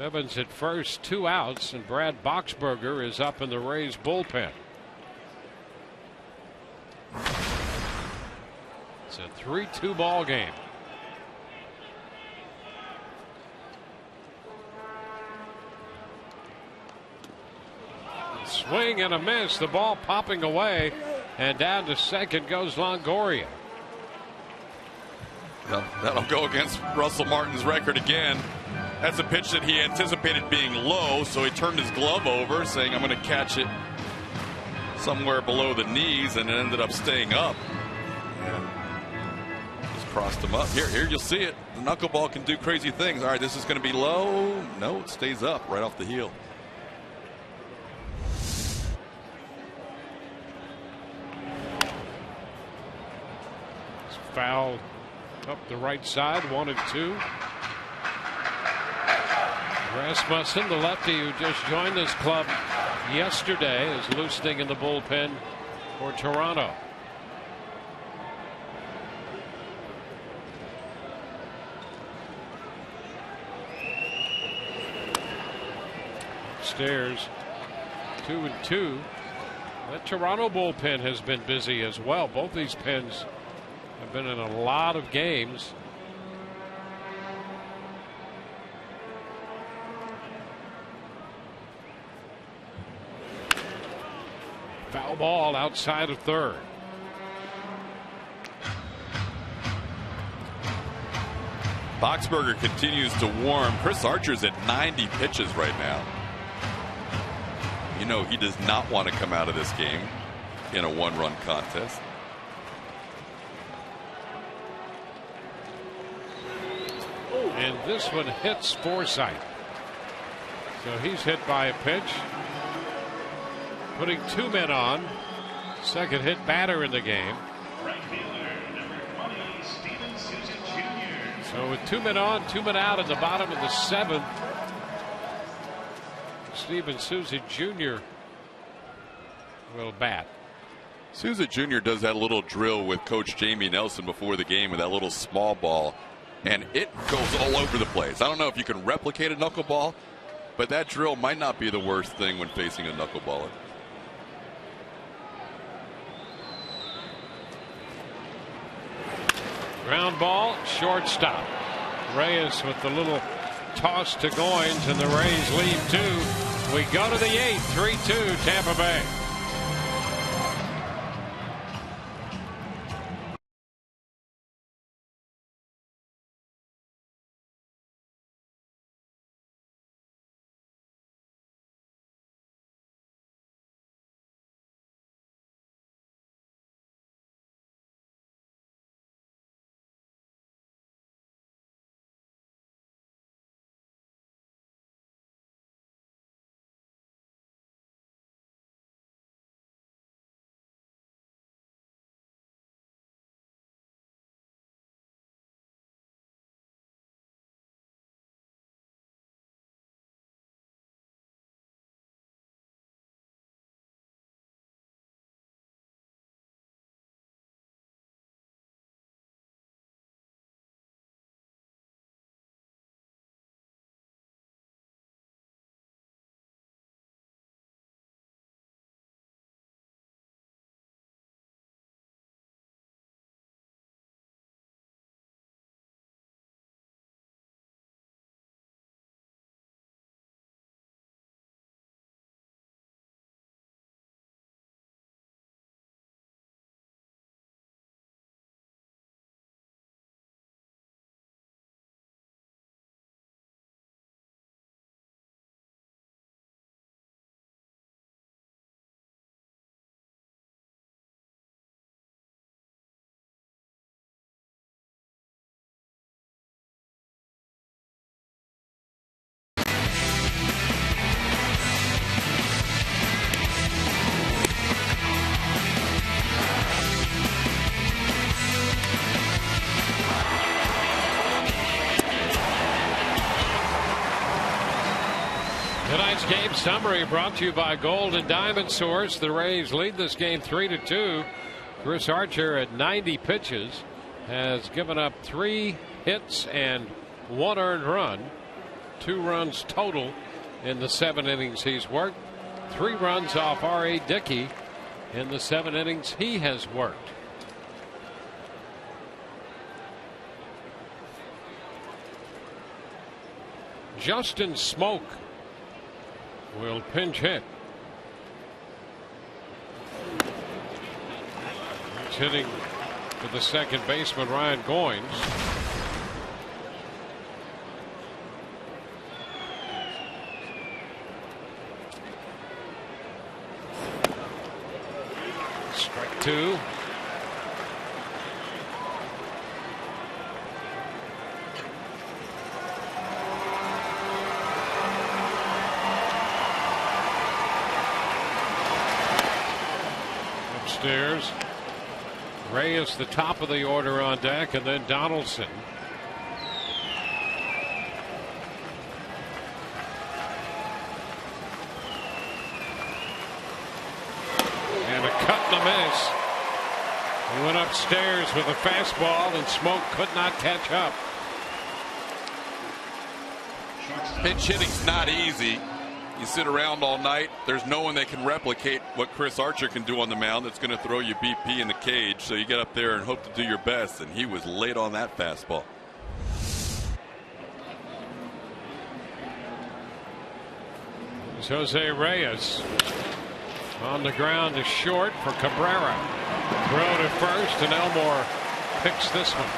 Evans at first, 2 outs, and Brad Boxberger is up in the Rays bullpen. It's a 3-2 ball game. Swing and a miss. The ball popping away, and down to second goes Longoria. Well, that'll go against Russell Martin's record again. That's a pitch that he anticipated being low, so he turned his glove over, saying, I'm going to catch it somewhere below the knees, and it ended up staying up. And just crossed him up. Here you'll see it. The knuckleball can do crazy things. All right, this is going to be low. No, it stays up right off the heel. Foul up the right side, 1-2. Rasmussen, the lefty who just joined this club yesterday, is loosening in the bullpen for Toronto. Upstairs, 2-2. That Toronto bullpen has been busy as well. Both these pens have been in a lot of games. Foul ball outside of third. Boxberger continues to warm. Chris Archer's at 90 pitches right now. You know he does not want to come out of this game in a one-run contest. And this one hits Forsythe. So he's hit by a pitch. Putting 2 men on. Second hit batter in the game. So with 2 men on, 2 men out in the bottom of the 7th. Steven Souza Jr. will bat. Souza Jr. does that little drill with Coach Jamie Nelson before the game with that little small ball, and it goes all over the place. I don't know if you can replicate a knuckleball, but that drill might not be the worst thing when facing a knuckleballer. Ground ball, shortstop. Reyes with the little toss to Goins, and the Rays lead 2. We go to the 8th, 3-2 Tampa Bay. Tonight's game summary brought to you by Gold and Diamond Source. The Rays lead this game 3-2. Chris Archer at 90 pitches has given up 3 hits and 1 earned run. 2 runs total in the 7 innings he's worked. 3 runs off R.A. Dickey in the 7 innings he has worked. Justin Smoke will pinch hit. He's hitting to the second baseman, Ryan Goins. Strike 2. Upstairs, Reyes the top of the order on deck, and then Donaldson. And a cut and a miss. He went upstairs with a fastball, and Smoke could not catch up. Pinch hitting's not easy. You sit around all night, there's no one that can replicate what Chris Archer can do on the mound that's going to throw you BP in the cage. So you get up there and hope to do your best, and he was late on that fastball. It's Jose Reyes on the ground is short for Cabrera. Throw to first, and Elmore picks this one.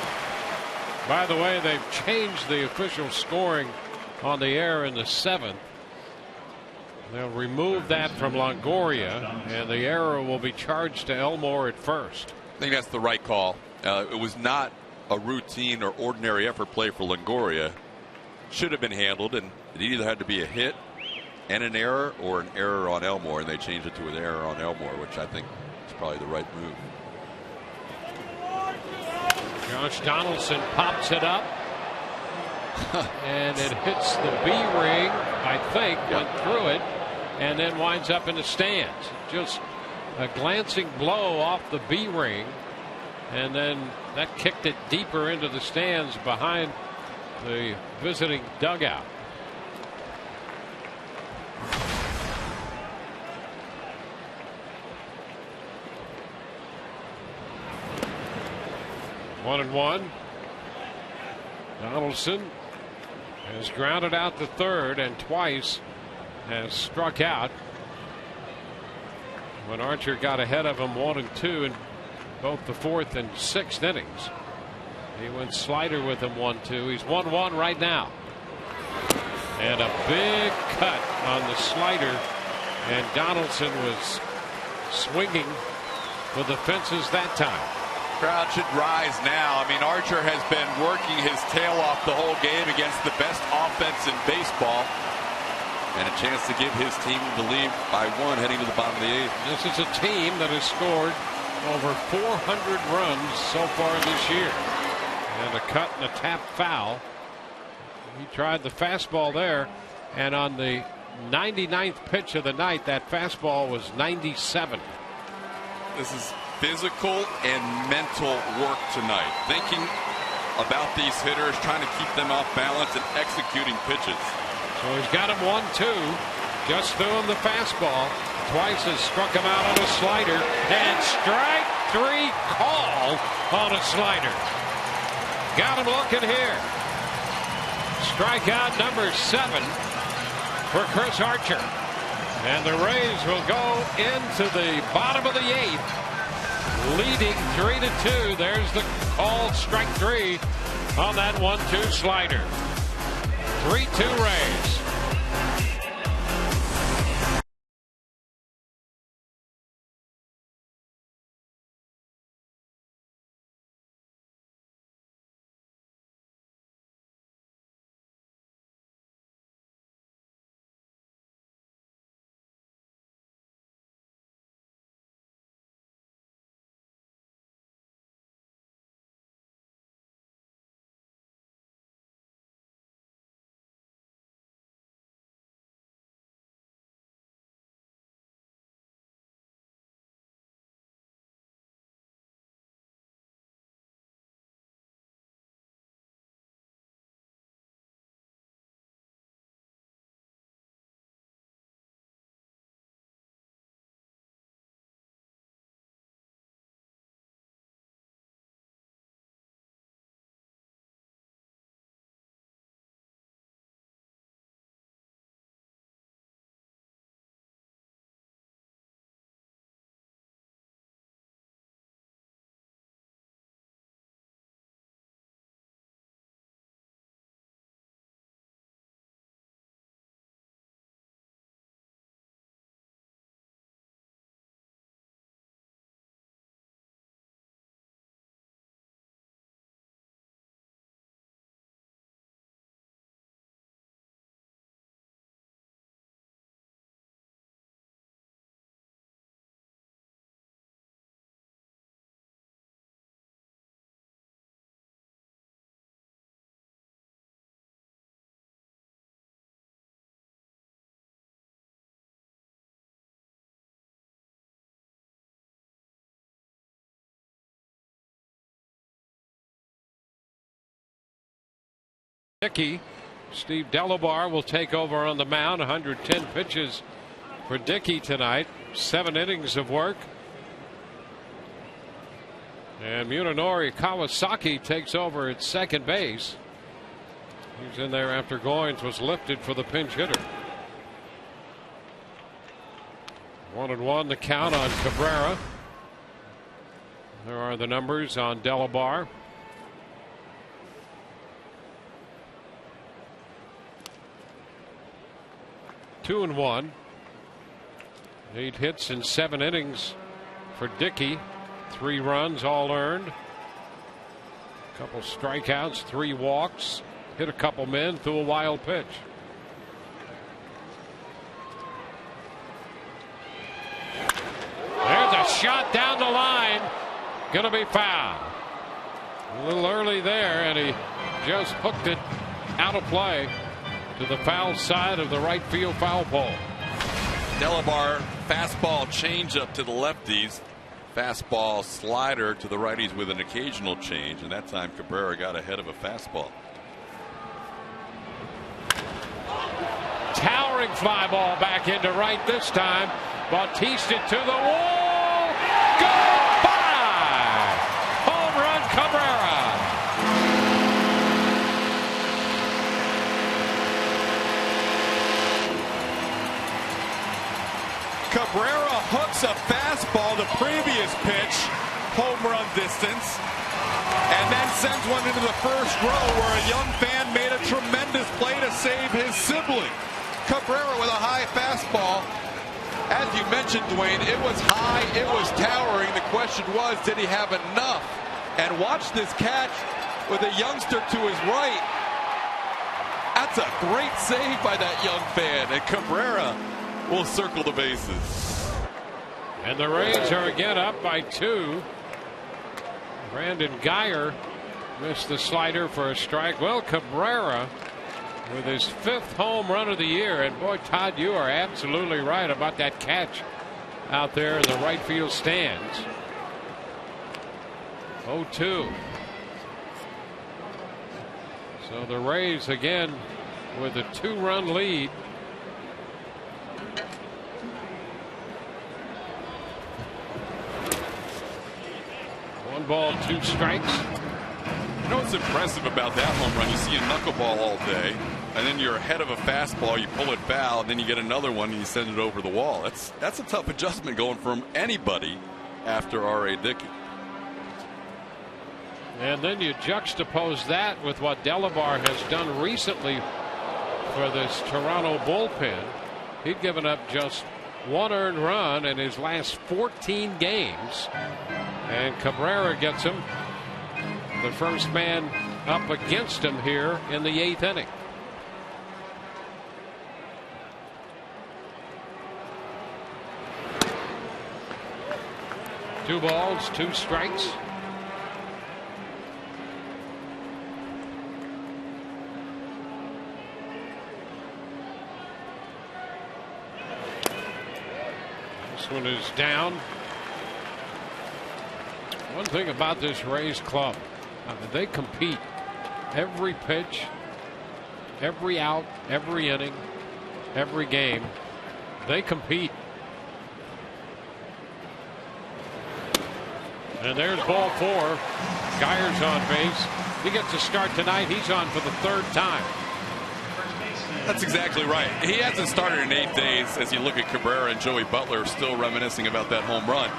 By the way, they've changed the official scoring on the air in the 7th. They'll remove that from Longoria, and the error will be charged to Elmore at first. I think that's the right call. It was not a routine or ordinary effort play for Longoria. Should have been handled, and it either had to be a hit and an error or an error on Elmore, and they changed it to an error on Elmore, which I think is probably the right move. Josh Donaldson pops it up. And it hits the B ring, I think, went through it, and then winds up in the stands. Just a glancing blow off the B ring, and then that kicked it deeper into the stands behind the visiting dugout. One and one. Donaldson has grounded out the third and twice has struck out. When Archer got ahead of him 1 and 2 in both the 4th and 6th innings. He went slider with him 1-2. He's 1-1 right now. And a big cut on the slider. And Donaldson was swinging for the fences that time. Crowd should rise now. I mean, Archer has been working his tail off the whole game against the best offense in baseball. And a chance to give his team the lead by 1 heading to the bottom of the 8th. This is a team that has scored over 400 runs so far this year. And a cut and a tap foul. He tried the fastball there, and on the 99th pitch of the night, that fastball was 97. This is physical and mental work tonight. Thinking about these hitters, trying to keep them off balance and executing pitches. So he's got him 1-2. Just threw him the fastball. Twice has struck him out on a slider. And strike 3 call on a slider. Got him looking here. Strikeout number 7 for Chris Archer. And the Rays will go into the bottom of the 8th. Leading 3-2. There's the call, strike 3 on that 1-2 slider. 3-2 Rays. Dickey. Steve Delabar will take over on the mound. 110 pitches for Dickey tonight. 7 innings of work. And Munenori Kawasaki takes over at second base. He's in there after Goins was lifted for the pinch hitter. 1-1 the count on Cabrera. There are the numbers on Delabar. 2-1. 8 hits in 7 innings for Dickey. 3 runs, all earned. Couple strikeouts, 3 walks. Hit a couple men, threw a wild pitch. There's a shot down the line. Gonna be foul. A little early there, and he just hooked it out of play to the foul side of the right field foul pole. Delabar fastball changeup to the lefties. Fastball slider to the righties with an occasional change, and that time Cabrera got ahead of a fastball. Towering fly ball back into right this time. Bautista to the wall. Goodbye! Home run Cabrera. Cabrera hooks a fastball the previous pitch, home run distance, and then sends one into the first row where a young fan made a tremendous play to save his sibling. Cabrera with a high fastball. As you mentioned, Dwayne, it was high, it was towering. The question was, did he have enough? And watch this catch with a youngster to his right. That's a great save by that young fan, and Cabrera will circle the bases. And the Rays are again up by 2. Brandon Guyer missed the slider for a strike. Well, Cabrera with his 5th home run of the year. And boy, Todd, you are absolutely right about that catch out there in the right field stands. 0-2. So the Rays again with a 2-run lead. One ball, 2 strikes. You know what's impressive about that home run? You see a knuckleball all day, and then you're ahead of a fastball, you pull it foul, and then you get another one and you send it over the wall. That's a tough adjustment going from anybody after R.A. Dickey. And then you juxtapose that with what Delabar has done recently for this Toronto bullpen. He'd given up just 1 earned run in his last 14 games. And Cabrera gets him, the first man up against him here in the 8th inning. Two balls, 2 strikes. This one is down. One thing about this Rays club, they compete every pitch, every out, every inning, every game. They compete. And there's ball 4. Guyer's on base. He gets a start tonight. He's on for the 3rd time. That's exactly right. He hasn't started in 8 days. As you look at Cabrera and Joey Butler still reminiscing about that home run.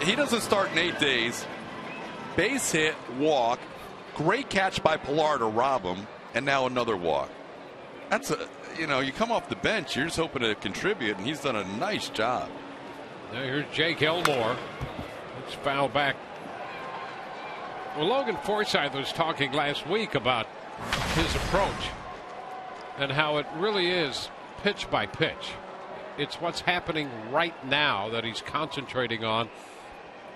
He doesn't start in 8 days. Base hit, walk, great catch by Pilar to rob him, and now another walk. That's you come off the bench, you're just hoping to contribute, and he's done a nice job. Now here's Jake Elmore. It's foul back. Well, Logan Forsythe was talking last week about his approach and how it really is pitch by pitch. It's what's happening right now that he's concentrating on.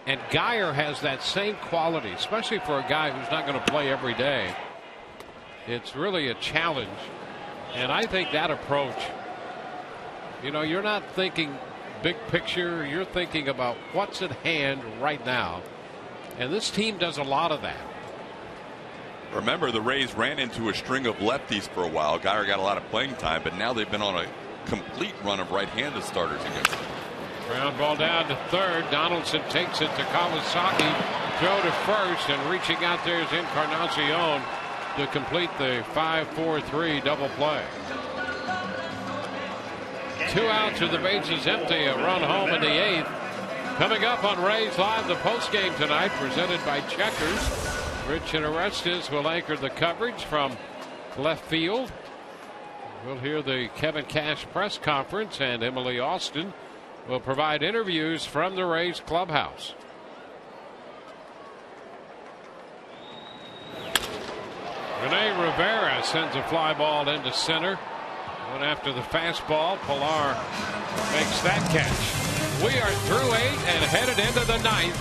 And Guyer has that same quality, especially for a guy who's not going to play every day. It's really a challenge. And I think that approach, you're not thinking big picture. You're thinking about what's at hand right now. And this team does a lot of that. Remember, the Rays ran into a string of lefties for a while. Guyer got a lot of playing time, but now they've been on a complete run of right-handed starters against him. Ground ball down to 3rd. Donaldson takes it to Kawasaki. Throw to first, and reaching out there is Encarnacion to complete the 5-4-3 double play. 2 outs with the bases empty. A run home in the 8th. Coming up on Rays Live, the postgame tonight, presented by Checkers. Rich and Orestes will anchor the coverage from left field. We'll hear the Kevin Cash press conference, and Emily Austin will provide interviews from the Rays clubhouse. Rene Rivera sends a fly ball into center. One after the fastball. Pilar makes that catch. We are through 8 and headed into the 9th.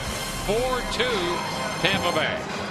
4-2 Tampa Bay.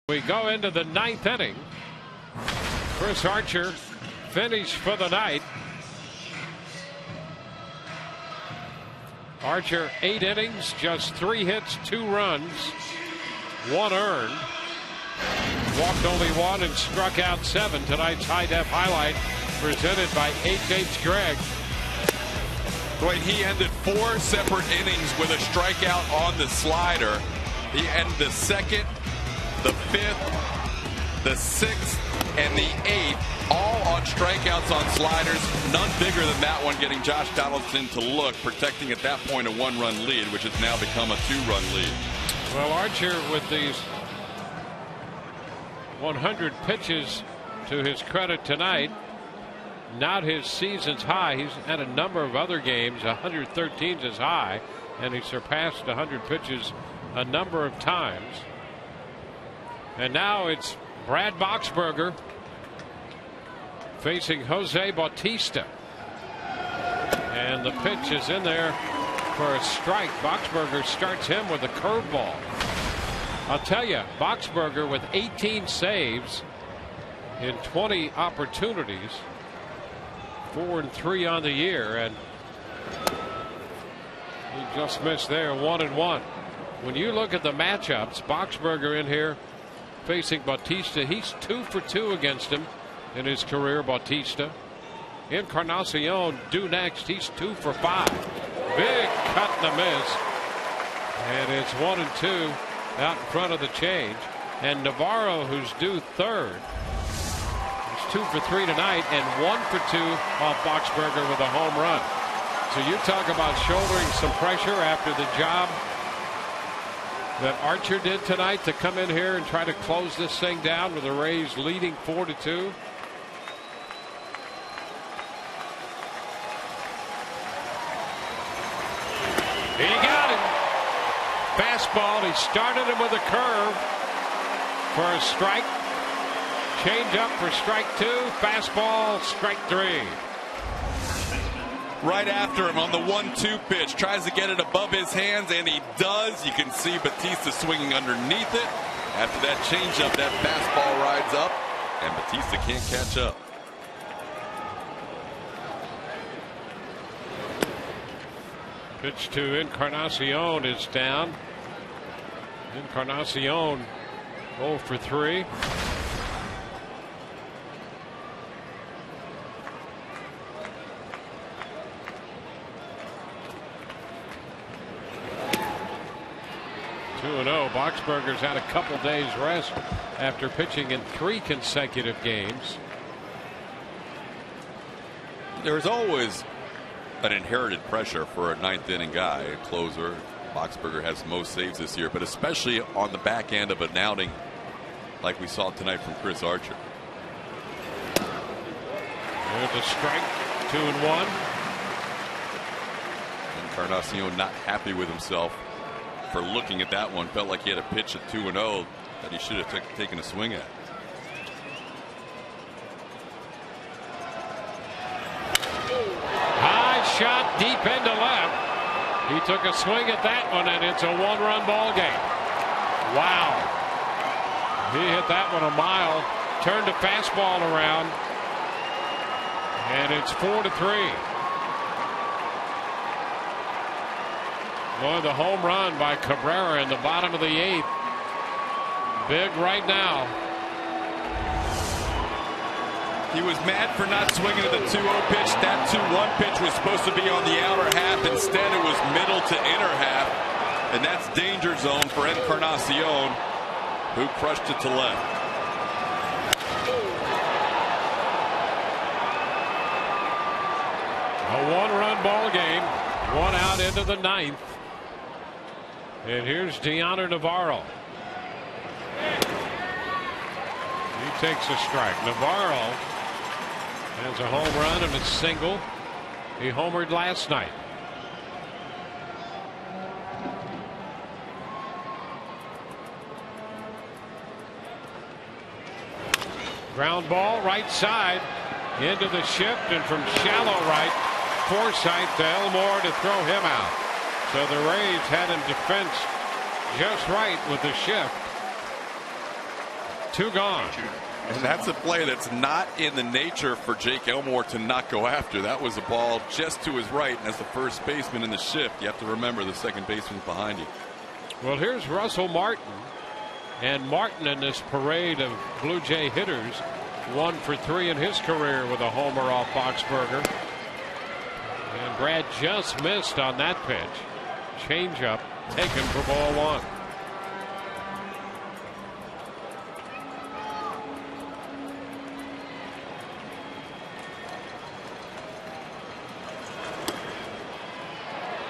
We go into the 9th inning. Chris Archer finished for the night. Archer 8 innings, just 3 hits, 2 runs, 1 earned. Walked only 1 and struck out 7. Tonight's high def highlight presented by H.H. Gregg. Dwight, he ended 4 separate innings with a strikeout on the slider. He ended the 2nd, the 5th, the 6th, and the 8th, all on strikeouts on sliders. None bigger than that one, getting Josh Donaldson to look, protecting at that point a 1-run lead, which has now become a 2-run lead. Well, Archer with these 100 pitches, to his credit tonight, not his season's high. He's had a number of other games. 113 is his high, and he surpassed 100 pitches a number of times. And now it's Brad Boxberger facing Jose Bautista. And the pitch is in there for a strike. Boxberger starts him with a curveball. I'll tell you, Boxberger with 18 saves in 20 opportunities, 4-3 on the year, and he just missed there, 1-1. When you look at the matchups, Boxberger in here facing Bautista, he's 2 for 2 against him in his career, Bautista. Encarnacion due next, he's 2 for 5. Big cut and a miss, and it's 1-2 out in front of the change. And Navarro, who's due third, is 2 for 3 tonight and 1 for 2 off Boxberger with a home run. So you talk about shouldering some pressure after the job that Archer did tonight to come in here and try to close this thing down with the Rays leading 4-2. He got him. Fastball. He started him with a curve for a strike. Change up for strike 2. Fastball, strike 3. Right after him on the 1-2 pitch. Tries to get it above his hands, and he does. You can see Bautista swinging underneath it. After that changeup, that fastball rides up, and Bautista can't catch up. Pitch to Encarnacion is down. Encarnacion 0 for 3. 2-0. Boxberger's had a couple days rest after pitching in 3 consecutive games. There's always an inherited pressure for a 9th inning guy, a closer. Boxberger has the most saves this year, but especially on the back end of an outing like we saw tonight from Chris Archer. There's a strike, 2-1. Encarnacion not happy with himself for looking at that one. Felt like he had a pitch at 2-0 that he should have taken a swing at. High shot deep into left. He took a swing at that one, and it's a 1-run ball game. Wow. He hit that one a mile, turned a fastball around, and it's 4-3. Boy, the home run by Cabrera in the bottom of the 8th. Big right now. He was mad for not swinging at the 2-0 pitch. That 2-1 pitch was supposed to be on the outer half. Instead, it was middle to inner half. And that's danger zone for Encarnacion, who crushed it to left. A 1-run ball game. 1 out into the 9th. And here's Deanna Navarro. He takes a strike. Navarro has a home run and a single. He homered last night. Ground ball right side into the shift, and from shallow right, Forsythe to Elmore to throw him out. So the Rays had him defense just right with the shift. 2 gone. And that's a play that's not in the nature for Jake Elmore to not go after. That was a ball just to his right, and as the first baseman in the shift, you have to remember the second baseman's behind you. Well, here's Russell Martin, and Martin in this parade of Blue Jay hitters, 1 for 3 in his career with a homer off Boxberger. And Brad just missed on that pitch. Changeup taken for ball 1.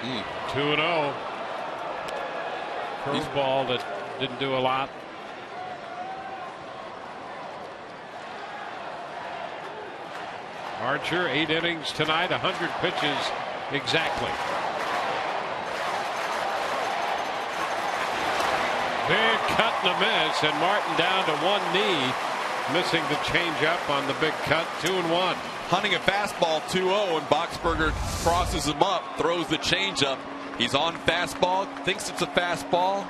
Mm. 2-0. Curveball that didn't do a lot. Archer, 8 innings tonight, 100 pitches exactly. Big cut and a miss, and Martin down to 1 knee, missing the changeup on the big cut. 2-1. Hunting a fastball 2-0, and Boxberger crosses him up, throws the changeup. He's on fastball, thinks it's a fastball,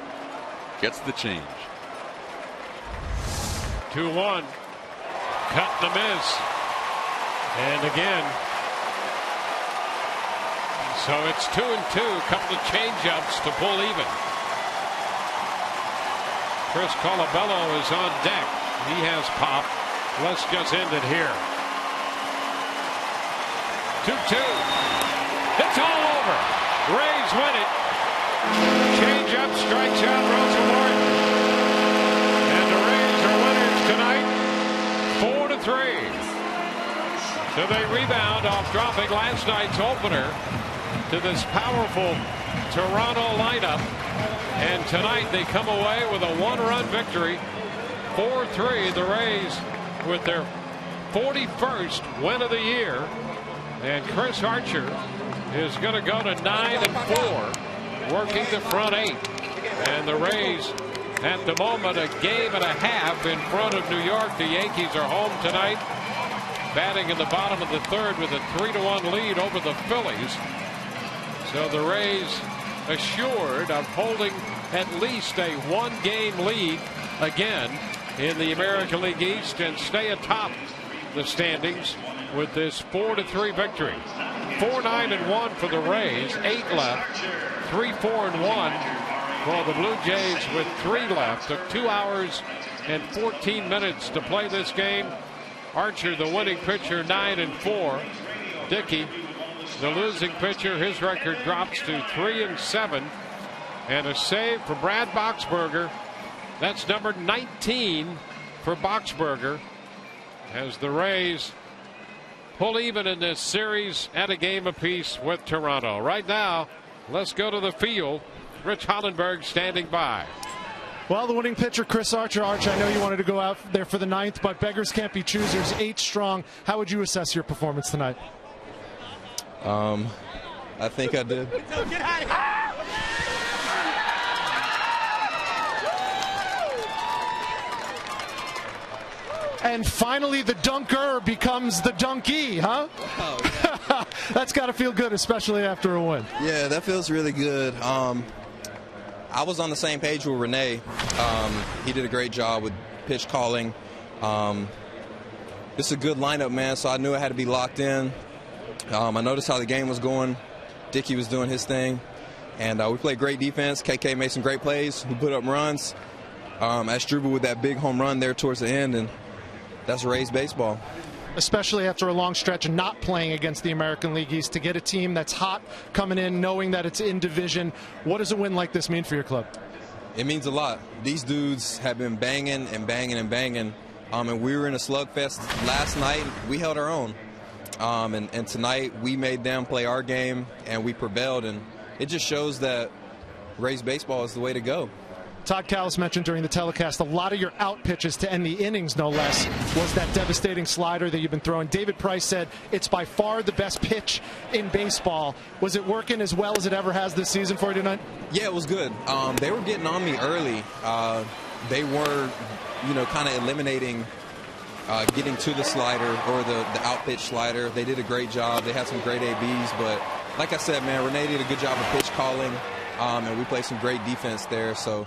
gets the change. 2-1. Cut and a miss. And again. So it's 2-2. Couple of changeups to pull even. Chris Colabello is on deck. He has pop. Let's just end it here. 2-2. It's all over. Rays win it. Changeup strikes out Russell Martin. And the Rays are winners tonight, 4-3. So they rebound off dropping last night's opener to this powerful Toronto lineup. And tonight they come away with a 1-run victory. 4-3. The Rays with their 41st win of the year. And Chris Archer is going to go to 9-4, working the front 8. And the Rays, at the moment, a game and a half in front of New York. The Yankees are home tonight, batting in the bottom of the 3rd with a 3-1 lead over the Phillies. So the Rays assured of holding at least a 1-game lead again in the American League East and stay atop the standings with this 4-3 victory. 4-9-1 for the Rays, 8 left. 3-4-1 for the Blue Jays with 3 left. Took 2 hours and 14 minutes to play this game. Archer, the winning pitcher, 9-4. Dickey, the losing pitcher, his record drops to 3-7. And a save for Brad Boxberger. That's number 19 for Boxberger, as the Rays pull even in this series at a game apiece with Toronto. Right now, let's go to the field. Rich Hollenberg standing by. Well, the winning pitcher, Chris Archer. Arch, I know you wanted to go out there for the ninth, but beggars can't be choosers. 8 strong. How would you assess your performance tonight? I think I did. And finally, the dunker becomes the donkey, huh? Oh, yeah. That's got to feel good, especially after a win. Yeah, that feels really good. I was on the same page with Renee. He did a great job with pitch calling. It's a good lineup, man, so I knew I had to be locked in. I noticed how the game was going. Dickey was doing his thing. And we played great defense. KK made some great plays. We put up runs. Asdrubal with that big home run there towards the end, and that's Rays baseball. Especially after a long stretch of not playing against the American League East, to get a team that's hot coming in, knowing that it's in division. What does a win like this mean for your club? It means a lot. These dudes have been banging and banging and banging. And we were in a slugfest last night. We held our own. And tonight we made them play our game, and we prevailed. And it just shows that Rays baseball is the way to go. Todd Callis mentioned during the telecast a lot of your out pitches to end the innings, no less, was that devastating slider that you've been throwing. David Price said it's by far the best pitch in baseball. Was it working as well as it ever has this season for you tonight? Yeah, it was good. They were getting on me early. They were, kind of eliminating getting to the slider or the out pitch slider. They did a great job. They had some great ABs, but like I said, man, Renee did a good job of pitch calling, and we played some great defense there. So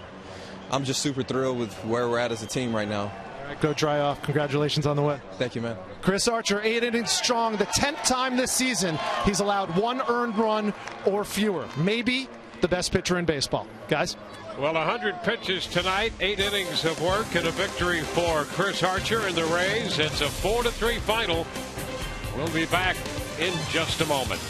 I'm just super thrilled with where we're at as a team right now. All right, go dry off. Congratulations on the win. Thank you, man. Chris Archer, 8 innings strong. The 10th time this season he's allowed 1 earned run or fewer. Maybe the best pitcher in baseball. Guys? Well, 100 pitches tonight, 8 innings of work, and a victory for Chris Archer and the Rays. It's a 4-3 final. We'll be back in just a moment.